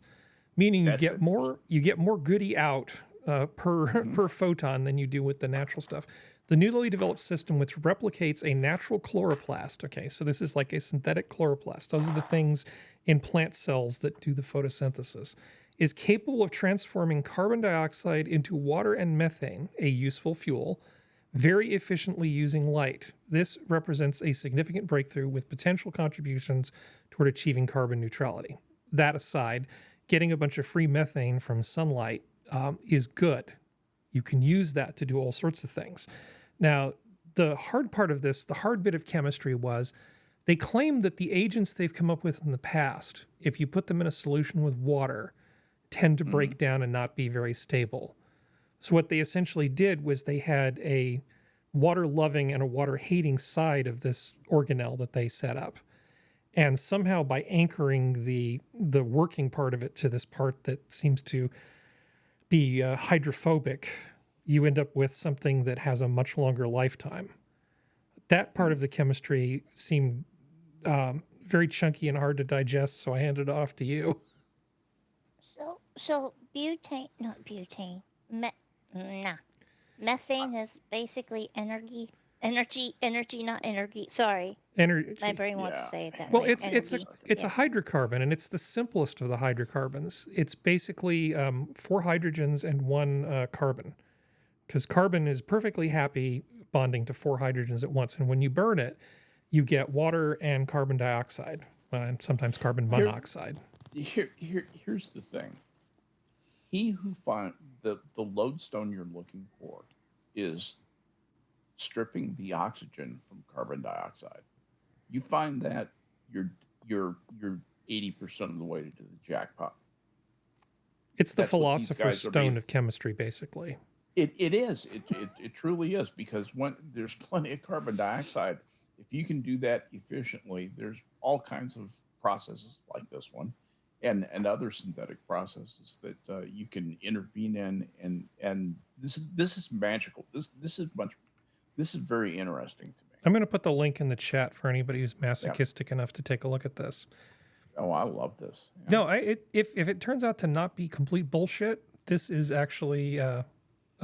meaning you get more goodie out per photon than you do with the natural stuff. The newly developed system, which replicates a natural chloroplast. Okay, so this is like a synthetic chloroplast. Those are the things in plant cells that do the photosynthesis. Is capable of transforming carbon dioxide into water and methane, a useful fuel, very efficiently using light. This represents a significant breakthrough with potential contributions toward achieving carbon neutrality. That aside, getting a bunch of free methane from sunlight is good. You can use that to do all sorts of things. Now, the hard part of this, the hard bit of chemistry was they claim that the agents they've come up with in the past, if you put them in a solution with water, tend to break down and not be very stable. So what they essentially did was they had a water-loving and a water-hating side of this organelle that they set up. And somehow by anchoring the working part of it to this part that seems to be hydrophobic, you end up with something that has a much longer lifetime. That part of the chemistry seemed very chunky and hard to digest, so I handed it off to you. So butane, not butane, methane is basically energy, not energy. Sorry. Energy. My brain wants to say it that way. Well, it's a hydrocarbon, and it's the simplest of the hydrocarbons. It's basically 4 hydrogens and 1 carbon, because carbon is perfectly happy bonding to 4 hydrogens at once, and when you burn it, you get water and carbon dioxide, and sometimes carbon monoxide. Here's the thing. He who finds the lodestone you're looking for is stripping the oxygen from carbon dioxide. You find that you're 80% of the way to the jackpot. It's the philosopher's stone of chemistry, basically. It is. It truly is, because when there's plenty of carbon dioxide, if you can do that efficiently, there's all kinds of processes like this one. and other synthetic processes that you can intervene in, and this is magical. This is very interesting to me. I'm going to put the link in the chat for anybody who's masochistic enough to take a look at this. Oh, I love this. Yeah. No, if it turns out to not be complete bullshit, this is actually a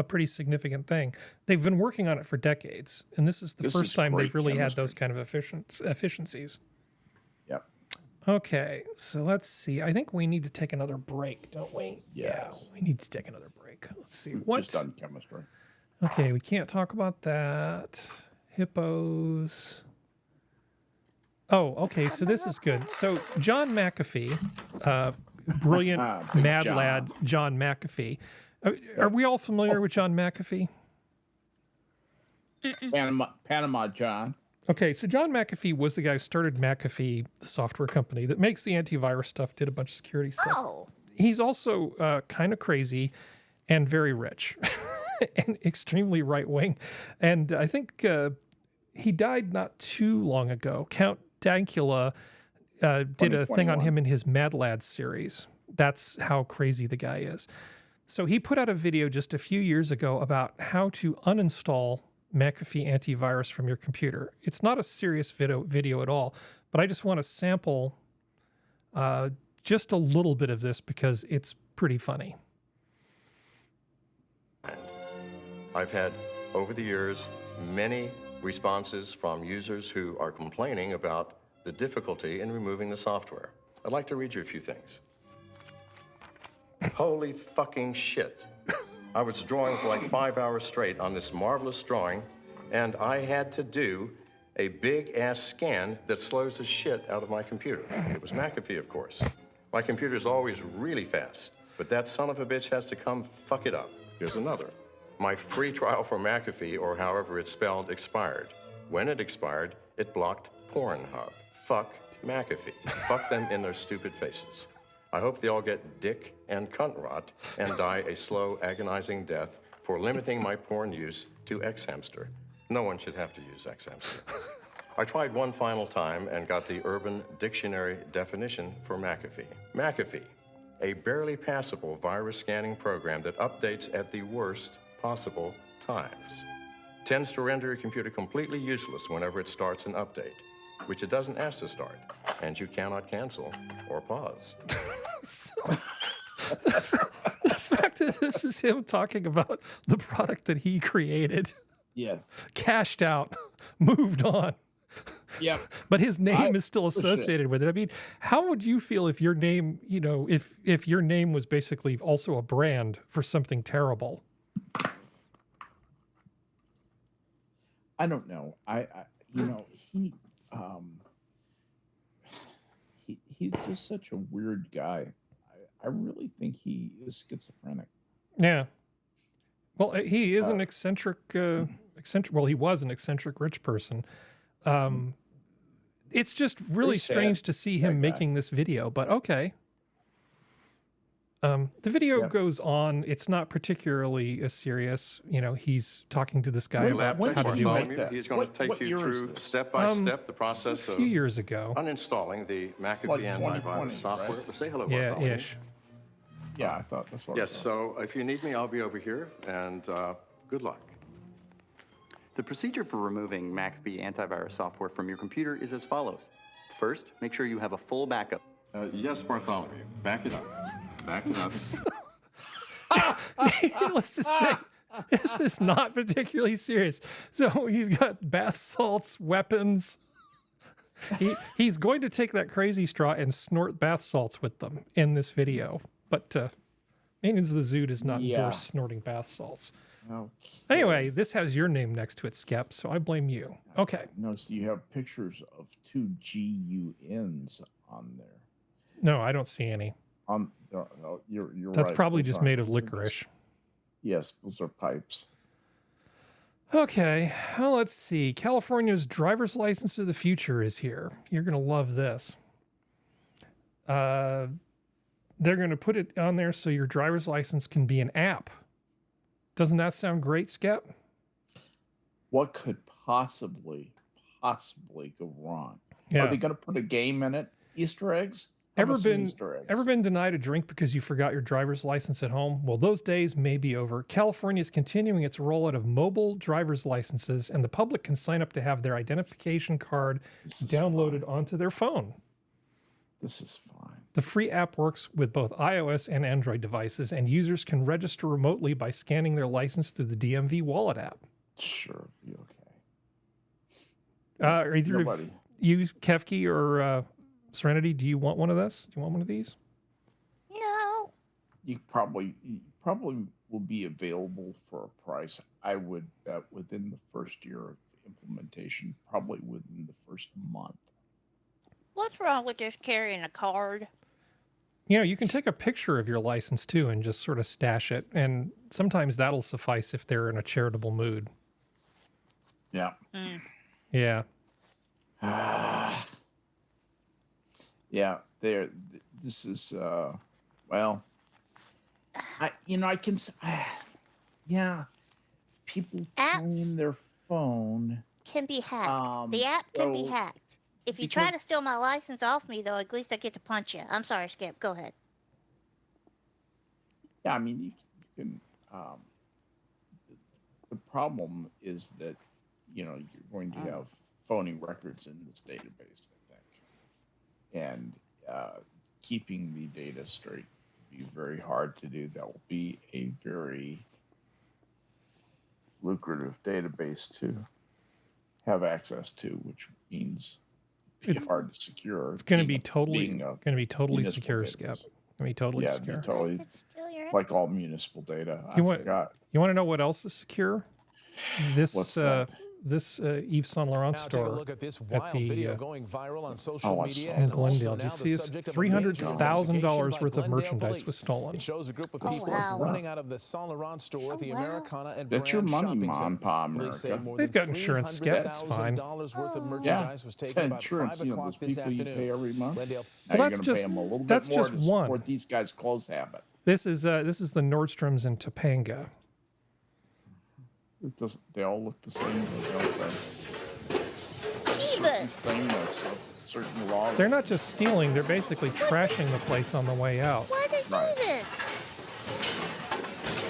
pretty significant thing. They've been working on it for decades, and this is the first time they've really had those kind of efficiencies. Yep. Okay, so let's see. I think we need to take another break, don't we? Yes. Yeah, we need to take another break. Let's see. We've What? just done chemistry. Okay, we can't talk about that. Hippos. Oh, okay, so this is good. So John McAfee, brilliant mad John. lad John McAfee. Are we all familiar with John McAfee? Panama John. Okay, so John McAfee was the guy who started McAfee, the software company that makes the antivirus stuff, did a bunch of security stuff. Oh. He's also kind of crazy and very rich and extremely right-wing. And I think he died not too long ago. Count Dankula did a thing on him in his Mad Lads series. That's how crazy the guy is. So he put out a video just a few years ago about how to uninstall McAfee antivirus from your computer. It's not a serious video at all, but I just want to sample just a little bit of this because it's pretty funny. I've had, over the years, many responses from users who are complaining about the difficulty in removing the software. I'd like to read you a few things. Holy fucking shit. I was drawing for like 5 hours straight on this marvelous drawing, and I had to do a big-ass scan that slows the shit out of my computer. It was McAfee, of course. My computer's always really fast, but that son of a bitch has to come fuck it up. Here's another. My free trial for McAfee, or however it's spelled, expired. When it expired, it blocked Pornhub. Fuck McAfee. Fuck them in their stupid faces. I hope they all get dick and cunt rot and die a slow, agonizing death for limiting my porn use to Xhamster. No one should have to use Xhamster. I tried one final time and got the Urban Dictionary definition for McAfee. McAfee, a barely passable virus scanning program that updates at the worst possible times. Tends to render your computer completely useless whenever it starts an update, which it doesn't ask to start, and you cannot cancel or pause. The fact that this is him talking about the product that he created. Yes. Cashed out, moved on. Yep. But his name is still associated with it. I mean, how would you feel if your name, you know, if your name was basically also a brand for something terrible? I don't know. I you know, he's just such a weird guy. I really think he is schizophrenic. Yeah. Well, he is an eccentric. Well, he was an eccentric rich person. It's just really strange to see him making this video, but okay. The video goes on. It's not particularly serious. You know, he's talking to this guy about how to do it. He's going to take you through step by step the process a few years ago. Uninstalling the McAfee antivirus software. Right? Say hello. Yeah, Bartholomew. ish. Yeah, I thought that's what. Yes. So if you need me, I'll be over here. And good luck. The procedure for removing McAfee antivirus software from your computer is as follows. First, make sure you have a full backup. Yes, Bartholomew. Back it up. Back it up. Needless to say, this is not particularly serious. So he's got bath salts, weapons. He's going to take that crazy straw and snort bath salts with them in this video. But Maintenance of the Zoo does not endorse snorting bath salts. Okay. Anyway, this has your name next to it, Skep, so I blame you. Okay. Notice you have pictures of 2 GUNs on there. No, I don't see any. No, you're That's right. probably Those just aren't- made of those are licorice. just- Yes, those are pipes. Okay, well, let's see. California's driver's license of the future is here. You're going to love this. They're going to put it on there so your driver's license can be an app. Doesn't that sound great, Skep? What could possibly go wrong? Yeah. Are they going to put a game in it? Easter eggs? Ever been denied a drink because you forgot your driver's license at home? Well, those days may be over. California is continuing its rollout of mobile driver's licenses, and the public can sign up to have their identification card downloaded onto their phone. This is fine. The free app works with both iOS and Android devices, and users can register remotely by scanning their license through the DMV Wallet app. Sure, be okay. Are either of you, Kevki or Serenity, do you want one of this? Do you want one of these? No. You probably will be available for a price. I would bet within the first year of implementation, probably within the first month. What's wrong with just carrying a card? You know, you can take a picture of your license too and just sort of stash it, and sometimes that'll suffice if they're in a charitable mood. Yeah. Yeah. Yeah, this is well, people carrying their phone can be hacked. The app can be hacked. If you try to steal my license off me, though, at least I get to punch you. I'm sorry, Skip. Go ahead. Yeah, I mean, you can. The problem is that you're going to have phony records in this database, I think, and keeping the data straight will be very hard to do. That will be a very lucrative database to have access to, which means it's hard to secure. It's going to be totally secure, Skip. It's going to be totally secure. Totally, like all municipal data. You want to know what else is secure? This this Yves Saint Laurent store look at this wild video going viral on social media in Glendale. Do you see this? $300,000 worth of merchandise was stolen. It shows a group of people running out of the Saint Laurent store at the Americana and That's your Brand money, shopping Mom, center. Pa, Police say America. more They've than got insurance, Skip. It's fine. $300,000 worth of merchandise was taken about insurance, 5 o'clock this those people you pay afternoon. every month. Glendale. Now Well, you're gonna pay them a little bit that's more just to one. support these guys' clothes habit. This is the Nordstrom's in Topanga. It doesn't. They all look the same, don't they? Certain laws. They're not just stealing; they're basically trashing the place on the way out. Why they do this?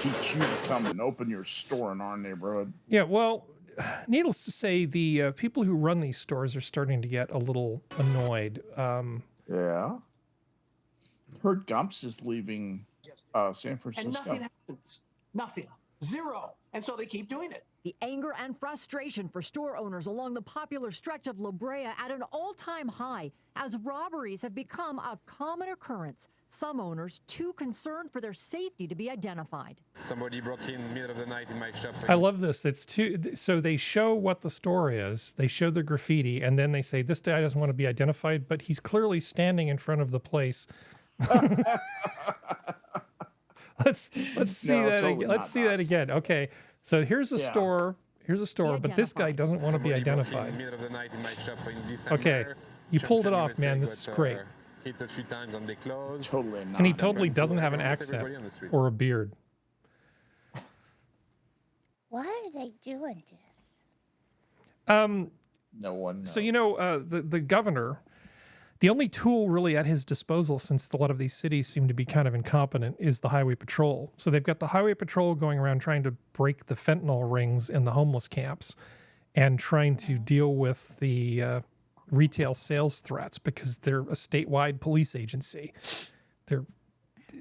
Teach you to come and open your store in our neighborhood. Yeah, well, needless to say, the people who run these stores are starting to get a little annoyed. Yeah. Heard Gumps is leaving San Francisco. And nothing happens. Nothing. Zero. And so they keep doing it. The anger and frustration for store owners along the popular stretch of La Brea at an all-time high as robberies have become a common occurrence. Some owners too concerned for their safety to be identified. Somebody broke in middle of the night in my shop. I love this. It's so they show what the store is. They show the graffiti, and then they say this guy doesn't want to be identified, but he's clearly standing in front of the place. Let's see that totally again. Let's see that again. Okay, so here's a store. Here's a store, but this guy doesn't want to be identified. Okay, you pulled it off, man. This is great. Hit a few times on the clothes. Totally not. And he totally doesn't have an accent or a beard. Why are they doing this? No one knows. So the governor, the only tool really at his disposal, since a lot of these cities seem to be kind of incompetent, is the highway patrol. So they've got the highway patrol going around trying to break the fentanyl rings in the homeless camps, and trying to deal with the retail sales threats because they're a statewide police agency.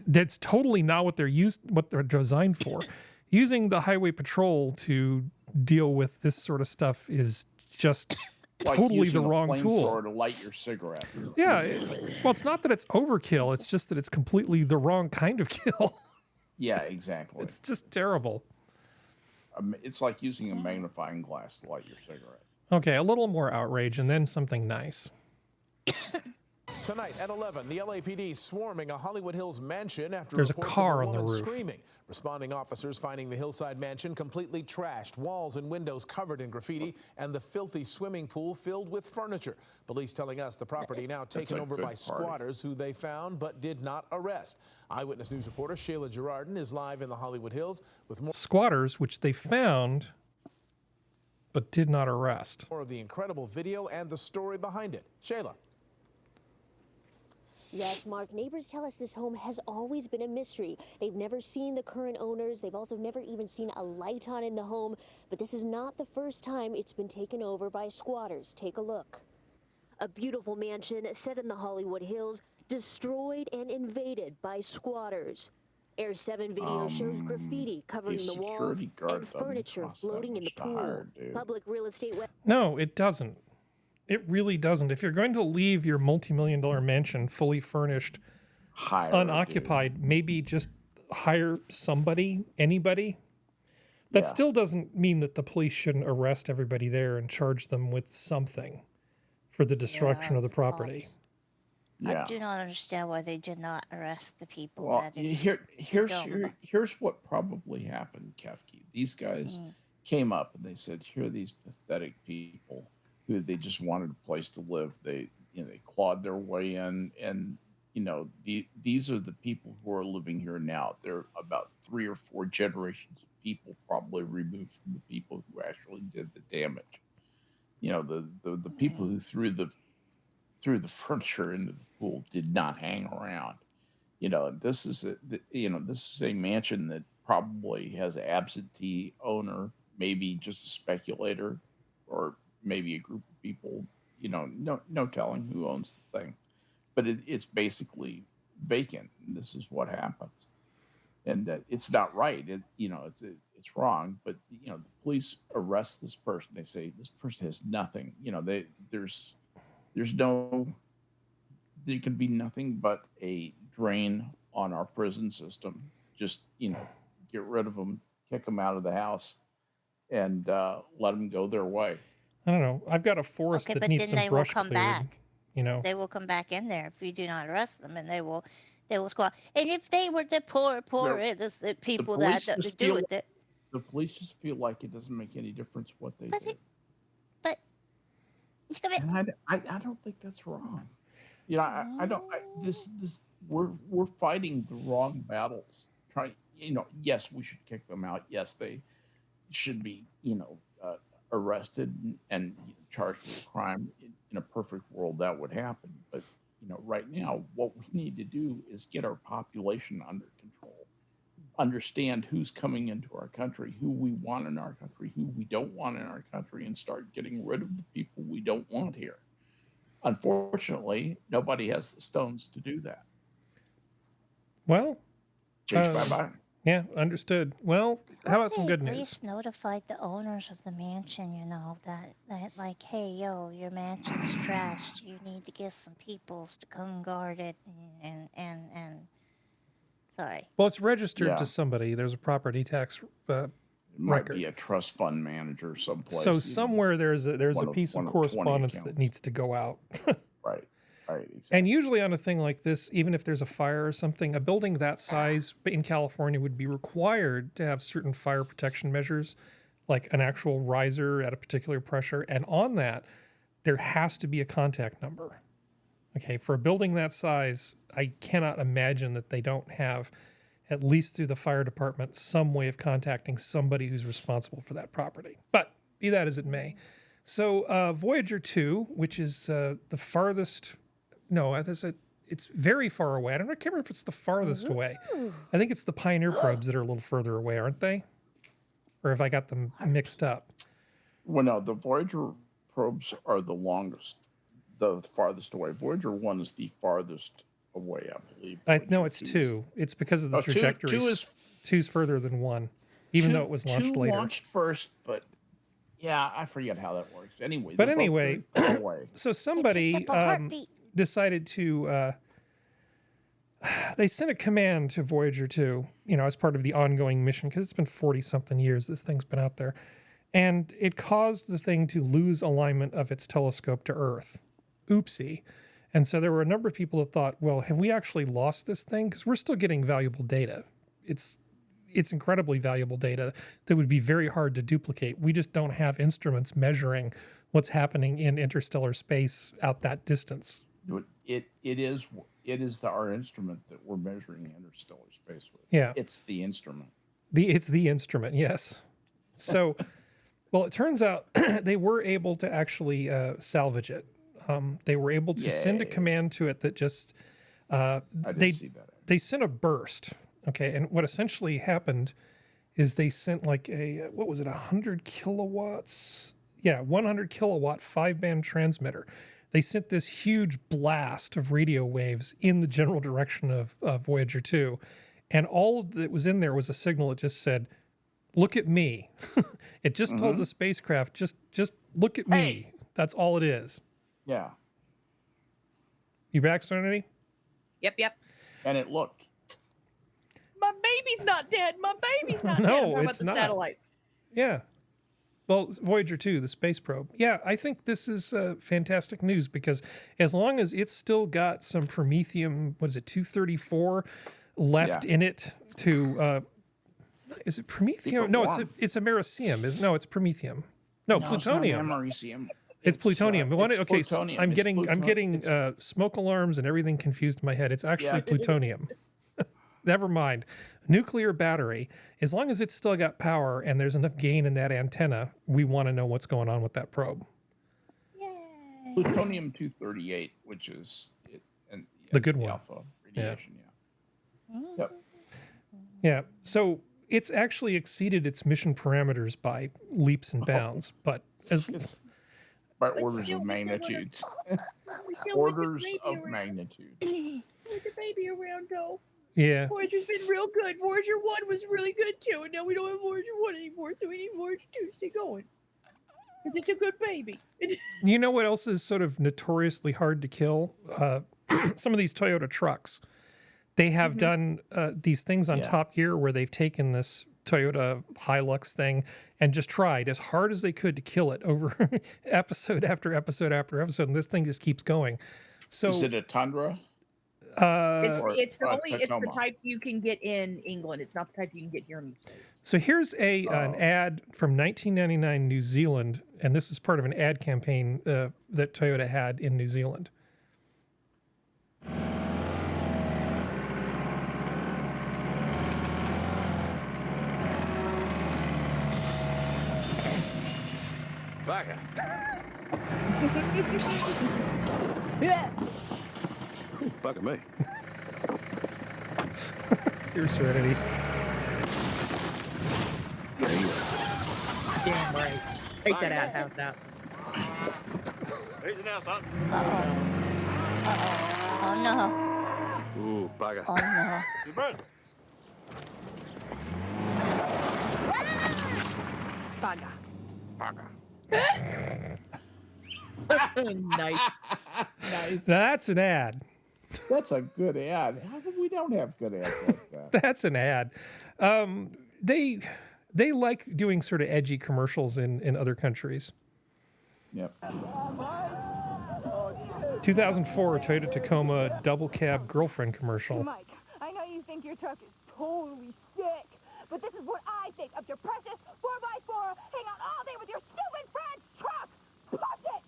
That's totally not what they're designed for. Using the highway patrol to deal with this sort of stuff is just like totally the wrong a tool. flamethrower to light your cigarette. Yeah, well, it's not that it's overkill. It's just that it's completely the wrong kind of kill. Yeah, exactly. It's just terrible. It's like using a magnifying glass to light your cigarette. Okay, a little more outrage and then something nice. Tonight at 11, the LAPD swarming a Hollywood Hills mansion after There's a reports car of a on the woman roof. screaming. Responding officers finding the hillside mansion completely trashed, walls and windows covered in graffiti, and the filthy swimming pool filled with furniture. Police telling us the property now taken over by squatters who they found but did not arrest. Eyewitness News reporter Shayla Girardin is live in the Hollywood Hills with more Squatters, which they found but did not arrest. of the incredible video and the story behind it. Shayla. Yes, Mark, neighbors tell us this home has always been a mystery. They've never seen the current owners. They've also never even seen a light on in the home. But this is not the first time it's been taken over by squatters. Take a look. A beautiful mansion set in the Hollywood Hills, destroyed and invaded by squatters. Air 7 video shows graffiti covering the walls and furniture floating in the pool. Public real estate... No, it doesn't. It really doesn't. If you're going to leave your multi-million-dollar mansion fully furnished, unoccupied, maybe just hire somebody, anybody. That still doesn't mean that the police shouldn't arrest everybody there and charge them with something for the destruction of the property. I do not understand why they did not arrest the people. Well, that here's what probably happened, Kefke. These guys came up and they said, here are these pathetic people who they just wanted a place to live. They clawed their way in, and these are the people who are living here now. They're about 3 or 4 generations of people probably removed from the people who actually did the damage. The people who threw the furniture into the pool did not hang around. This is a mansion that probably has an absentee owner, maybe just a speculator, or maybe a group of people. No telling who owns the thing, but it's basically vacant. And this is what happens, and it's not right. It's wrong. But the police arrest this person. They say this person has nothing. There can be nothing but a drain on our prison system. Just, get rid of them, kick them out of the house, and let them go their way. I don't know. I've got a forest that needs some brush cleared. Back. They will come back in there if you do not arrest them, and they will squat. And if they were the poor innocent people that do with it, the police just feel like it doesn't make any difference what they do. And I don't think that's wrong. We're fighting the wrong battles. Yes, we should kick them out. Yes, they should be, arrested and charged with a crime. In a perfect world, that would happen. But, right now, what we need to do is get our population under control. Understand who's coming into our country, who we want in our country, who we don't want in our country, and start getting rid of the people we don't want here. Unfortunately, nobody has the stones to do that. Well, bye-bye. Yeah, understood. Well, how about some good At news? least notified the owners of the mansion, that like, hey, your mansion's trashed. You need to get some peoples to come guard it and sorry. Well, it's registered to somebody. There's a property tax It might record. be a trust fund manager someplace. So somewhere there's a piece of correspondence that needs to go out. Right. Exactly. And usually on a thing like this, even if there's a fire or something, a building that size in California would be required to have certain fire protection measures, like an actual riser at a particular pressure. And on that, there has to be a contact number. Okay, for a building that size, I cannot imagine that they don't have, at least through the fire department, some way of contacting somebody who's responsible for that property. But be that as it may. So Voyager 2, which is the farthest... No, it's very far away. I can't remember if it's the farthest away. I think it's the Pioneer probes that are a little further away, aren't they? Or have I got them mixed up? Well, no, the Voyager probes are the farthest away. Voyager 1 is the farthest away, I believe. No, it's 2. It's because of the trajectories. 2's further than 1, even though it was launched later. 2 launched first, but yeah, I forget how that works. Anyway, so somebody decided to they sent a command to Voyager 2, as part of the ongoing mission, because it's been 40-something years this thing's been out there, and it caused the thing to lose alignment of its telescope to Earth. Oopsie. And so there were a number of people that thought, well, have we actually lost this thing? Because we're still getting valuable data. It's incredibly valuable data that would be very hard to duplicate. We just don't have instruments measuring what's happening in interstellar space out that distance. It is our instrument that we're measuring interstellar space with. Yeah. It's the instrument. It's the instrument, yes. So, well, it turns out they were able to actually salvage it. They were able to send a command to it that just did see that. They sent a burst. Okay, and what essentially happened is they sent like a 100 kilowatts? Yeah, 100 kilowatt 5-band transmitter. They sent this huge blast of radio waves in the general direction of Voyager 2, and all that was in there was a signal that just said, "Look at me." It just told the spacecraft, just look at me. That's all it is. Yeah. You back, Serenity? Yep. And it looked. My baby's not dead. My baby's not dead. No, How it's about the not. satellite? Yeah. Well, Voyager 2, the space probe. Yeah, I think this is fantastic news because as long as it's still got some Promethium, 234 left in it to, is it Promethium? No, it's Americium. It's Promethium. No, plutonium. It's plutonium. Plutonium. I'm getting smoke alarms and everything confused in my head. It's actually plutonium. Never mind. Nuclear battery. As long as it's still got power and there's enough gain in that antenna, we want to know what's going on with that probe. Plutonium-238, which is the good one. Alpha radiation. Yep. Yeah. So it's actually exceeded its mission parameters by leaps and bounds, but by orders of magnitude. Orders of magnitude. With the baby around, though. Yeah. Voyager's been real good. Voyager 1 was really good, too. And now we don't have Voyager 1 anymore, so we need Voyager 2 to stay going. Because it's a good baby. You know what else is sort of notoriously hard to kill? Some of these Toyota trucks. They have done these things on Top Gear where they've taken this Toyota Hilux thing and just tried as hard as they could to kill it over episode after episode after episode, and this thing just keeps going. So is it a Tundra? It's the type you can get in England. It's not the type you can get here in the States. So here's an ad from 1999 New Zealand, and this is part of an ad campaign that Toyota had in New Zealand. Bugger. Bugger me. Here's Serenity. Damn right. Take that outhouse out. Easy now, son. Oh no. Ooh, bugger. Oh no. You burn. Bugger. Bugger. Nice. That's an ad. That's a good ad. How come we don't have good ads like that? That's an ad. They like doing sort of edgy commercials in other countries. Yep. 2004 Toyota Tacoma double cab girlfriend commercial. Mike, I know you think your truck is totally sick, but this is what I think of your precious 4x4 hang out all day with your stupid friend's truck. Push it!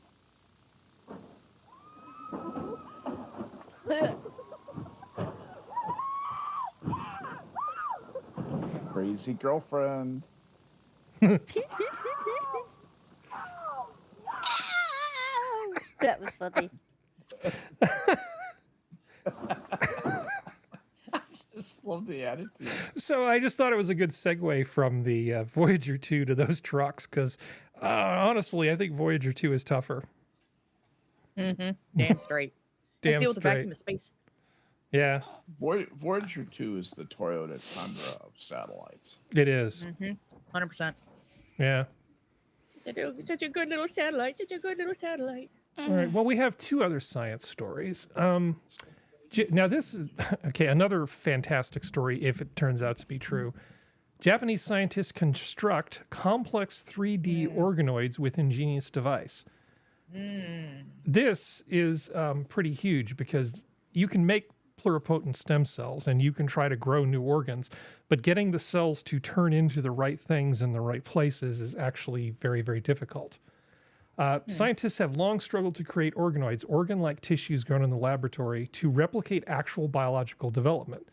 Crazy girlfriend. That was funny. I just love the attitude. So I just thought it was a good segue from the Voyager 2 to those trucks because honestly, I think Voyager 2 is tougher. Damn straight. Damn Let's deal with the straight. vacuum of space. Yeah. Voyager 2 is the Toyota Tundra of satellites. It is. 100%. Yeah. Such a good little satellite. Such a good little satellite. All right. Well, we have two other science stories. Now, this is, okay, another fantastic story if it turns out to be true. Japanese scientists construct complex 3D organoids with ingenious device. This is pretty huge because you can make pluripotent stem cells and you can try to grow new organs, but getting the cells to turn into the right things in the right places is actually very, very difficult. Scientists have long struggled to create organoids, organ-like tissues grown in the laboratory, to replicate actual biological development.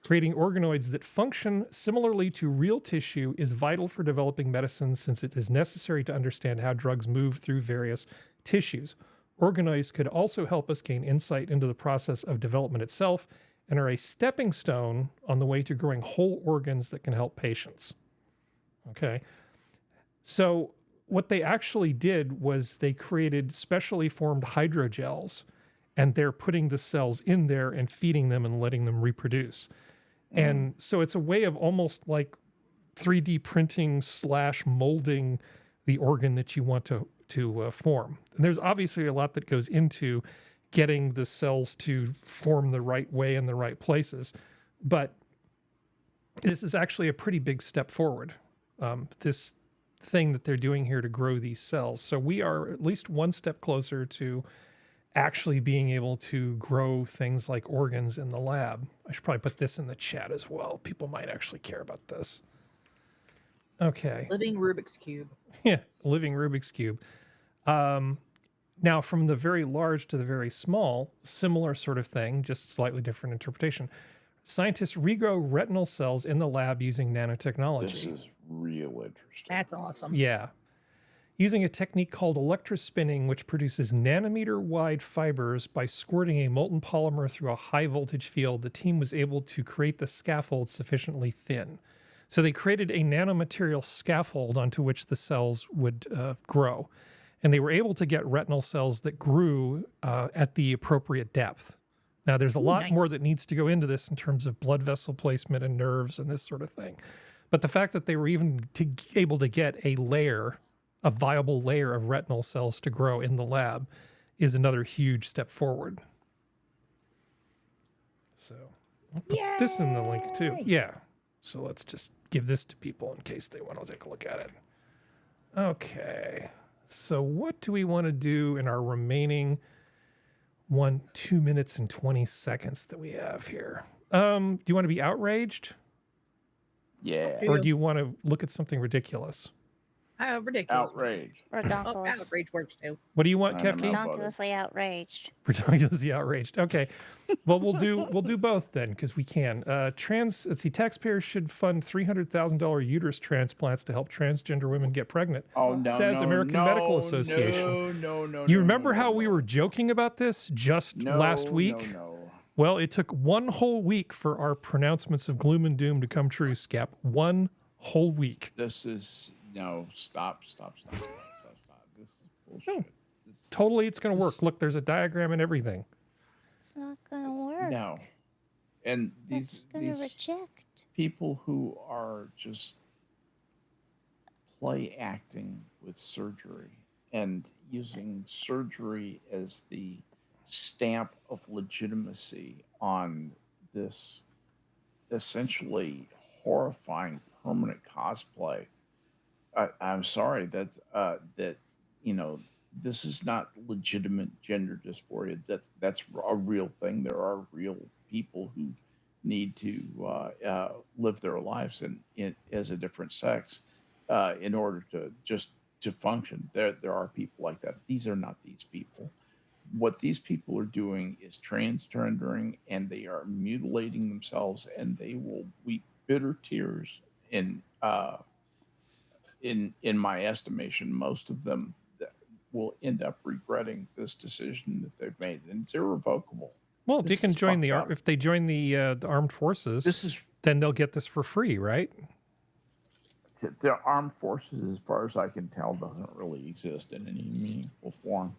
Creating organoids that function similarly to real tissue is vital for developing medicines since it is necessary to understand how drugs move through various tissues. Organoids could also help us gain insight into the process of development itself and are a stepping stone on the way to growing whole organs that can help patients. Okay. So what they actually did was they created specially formed hydrogels, and they're putting the cells in there and feeding them and letting them reproduce. And so it's a way of almost like 3D printing / molding the organ that you want to form. And there's obviously a lot that goes into getting the cells to form the right way in the right places. But this is actually a pretty big step forward, this thing that they're doing here to grow these cells. So we are at least one step closer to actually being able to grow things like organs in the lab. I should probably put this in the chat as well. People might actually care about this. Okay. Living Rubik's Cube. Yeah, living Rubik's Cube. Now, from the very large to the very small, similar sort of thing, just slightly different interpretation. Scientists regrow retinal cells in the lab using nanotechnology. This is real interesting. That's awesome. Yeah. Using a technique called electrospinning, which produces nanometer-wide fibers by squirting a molten polymer through a high-voltage field, the team was able to create the scaffold sufficiently thin. So they created a nanomaterial scaffold onto which the cells would grow. And they were able to get retinal cells that grew at the appropriate depth. Now, there's a lot more that needs to go into this in terms of blood vessel placement and nerves and this sort of thing. But the fact that they were even able to get a viable layer of retinal cells to grow in the lab is another huge step forward. So I'll put this in the link too. Yeah. So let's just give this to people in case they want to take a look at it. Okay. So what do we want to do in our remaining 2 minutes and 20 seconds that we have here? Do you want to be outraged? Yeah. Or do you want to look at something ridiculous? Ridiculous. Outrage. Redonkulous. Outrage works too. What do you want, Kefki? Redonkulously outraged. Ridiculously outraged. Okay. Well, we'll do both then, because we can. Let's see, taxpayers should fund $300,000 uterus transplants to help transgender women get pregnant. Oh, no, says American Medical Association. No. You remember how we were joking about this just last week? No. Well, it took one whole week for our pronouncements of gloom and doom to come true, Skep. 1 whole week. This is stop. This is bullshit. Totally, it's going to work. Look, there's a diagram and everything. It's not going to work. No. And It's going to reject. People who are just play acting with surgery and using surgery as the stamp of legitimacy on this essentially horrifying permanent cosplay. I'm sorry that this is not legitimate gender dysphoria. That's a real thing. There are real people who need to live their lives as a different sex in order to function. There are people like that. These are not these people. What these people are doing is transgendering, and they are mutilating themselves, and they will weep bitter tears. In my estimation, most of them will end up regretting this decision that they've made, and it's irrevocable. Well, they can join if they join the armed forces. Then they'll get this for free, right? The armed forces, as far as I can tell, doesn't really exist in any meaningful form.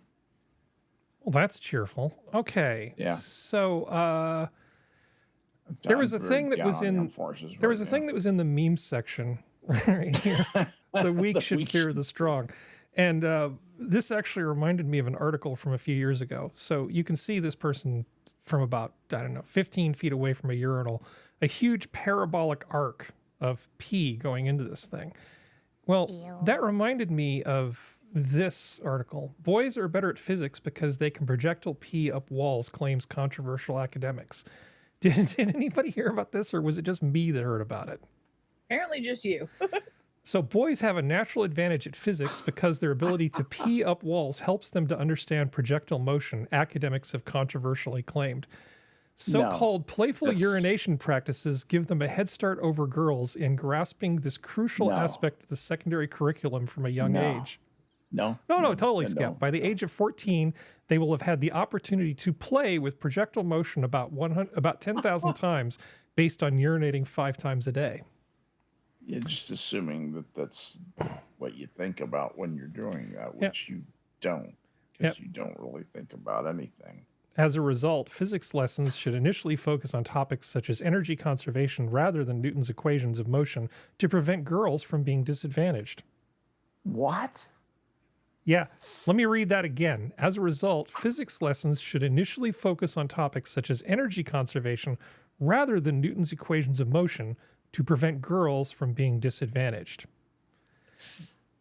Well, that's cheerful. Okay. Yeah. So there was a thing that was in thing that was in the meme section right here. The weak should fear the strong. And this actually reminded me of an article from a few years ago. So you can see this person from about, 15 feet away from a urinal, a huge parabolic arc of pee going into this thing. Well, that reminded me of this article. Boys are better at physics because they can projectile pee up walls, claims controversial academics. Did anybody hear about this, or was it just me that heard about it? Apparently just you. So boys have a natural advantage at physics because their ability to pee up walls helps them to understand projectile motion, academics have controversially claimed. So-called playful urination practices give them a head start over girls in grasping this crucial aspect of the secondary curriculum from a young age. No, totally, Skep. By the age of 14, they will have had the opportunity to play with projectile motion about 10,000 times based on urinating 5 times a day. Yeah, just assuming that that's what you think about when you're doing that, which you don't, because you don't really think about anything. As a result, physics lessons should initially focus on topics such as energy conservation rather than Newton's equations of motion to prevent girls from being disadvantaged. What? Yeah, let me read that again. As a result, physics lessons should initially focus on topics such as energy conservation rather than Newton's equations of motion to prevent girls from being disadvantaged. Fuck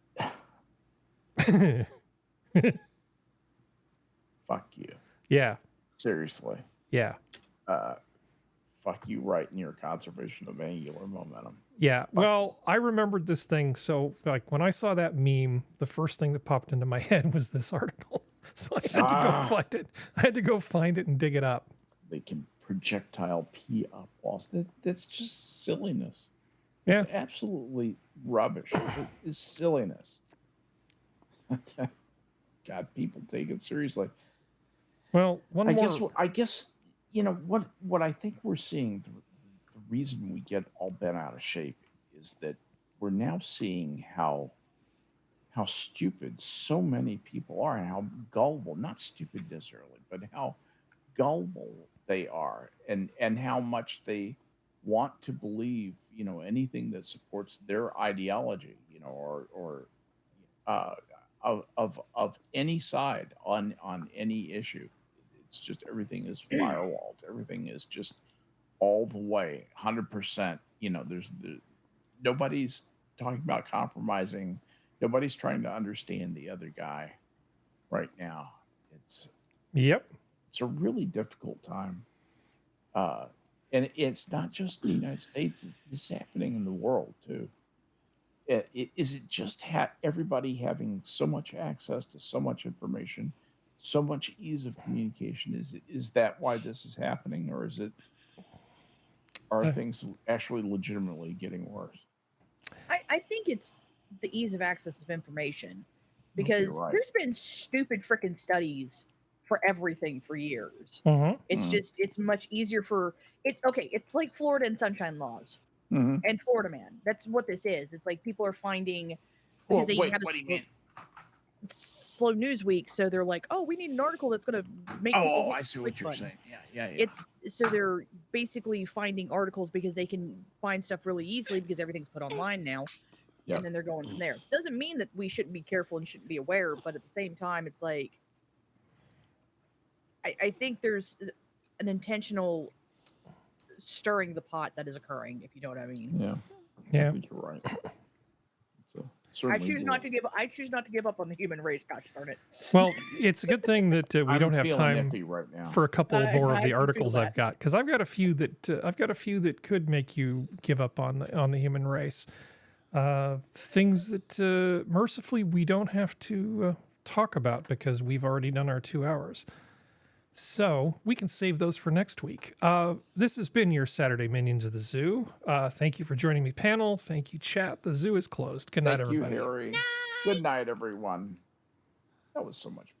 you. Yeah. Seriously. Yeah. Fuck you right in your conservation of angular momentum. Yeah. Well, I remembered this thing. So, like, when I saw that meme, the first thing that popped into my head was this article. So I had to go find it. I had to go find it and dig it up. They can projectile pee up walls. That's just silliness. Yeah. It's absolutely rubbish. It's silliness. God, people take it seriously. Well, I guess you know what I think we're seeing. The reason we get all bent out of shape is that we're now seeing how stupid so many people are, and how gullible, not stupid necessarily, but how gullible they are, and how much they want to believe, you know, anything that supports their ideology, you know, or of any side on any issue. It's just everything is firewalled. Everything is just all the way 100%. You know, nobody's talking about compromising. Nobody's trying to understand the other guy right now. It's a really difficult time. And it's not just in the United States. This is happening in the world too. Is it just everybody having so much access to so much information, so much ease of communication? Is that why this is happening, or are things actually legitimately getting worse? I think it's the ease of access of information, because there's been stupid freaking studies for everything for years. It's just, it's much easier for it. Okay, it's like Florida and Sunshine Laws and Florida Man. That's what this is. It's like people are finding, because they have what do you mean? Slow news week, so they're like, oh, we need an article that's going to make I see what you're saying. Yeah. It's so they're basically finding articles because they can find stuff really easily because everything's put online now. And then they're going from there. Doesn't mean that we shouldn't be careful and shouldn't be aware, but at the same time, it's like, I think there's an intentional stirring the pot that is occurring, if you know what I mean. Yeah. I think you're right. I choose not to give up on the human race. Gosh darn it. Well, it's a good thing that we don't have time right now for a couple more of the articles I've got, because I've got a few that could make you give up on the human race. Things that mercifully we don't have to talk about because we've already done our 2 hours. So we can save those for next week. This has been your Saturday Minions of the Zoo. Thank you for joining me, panel. Thank you, chat. The zoo is closed. Good night, everybody. Thank you, Harry. Good night, everyone. That was so much fun.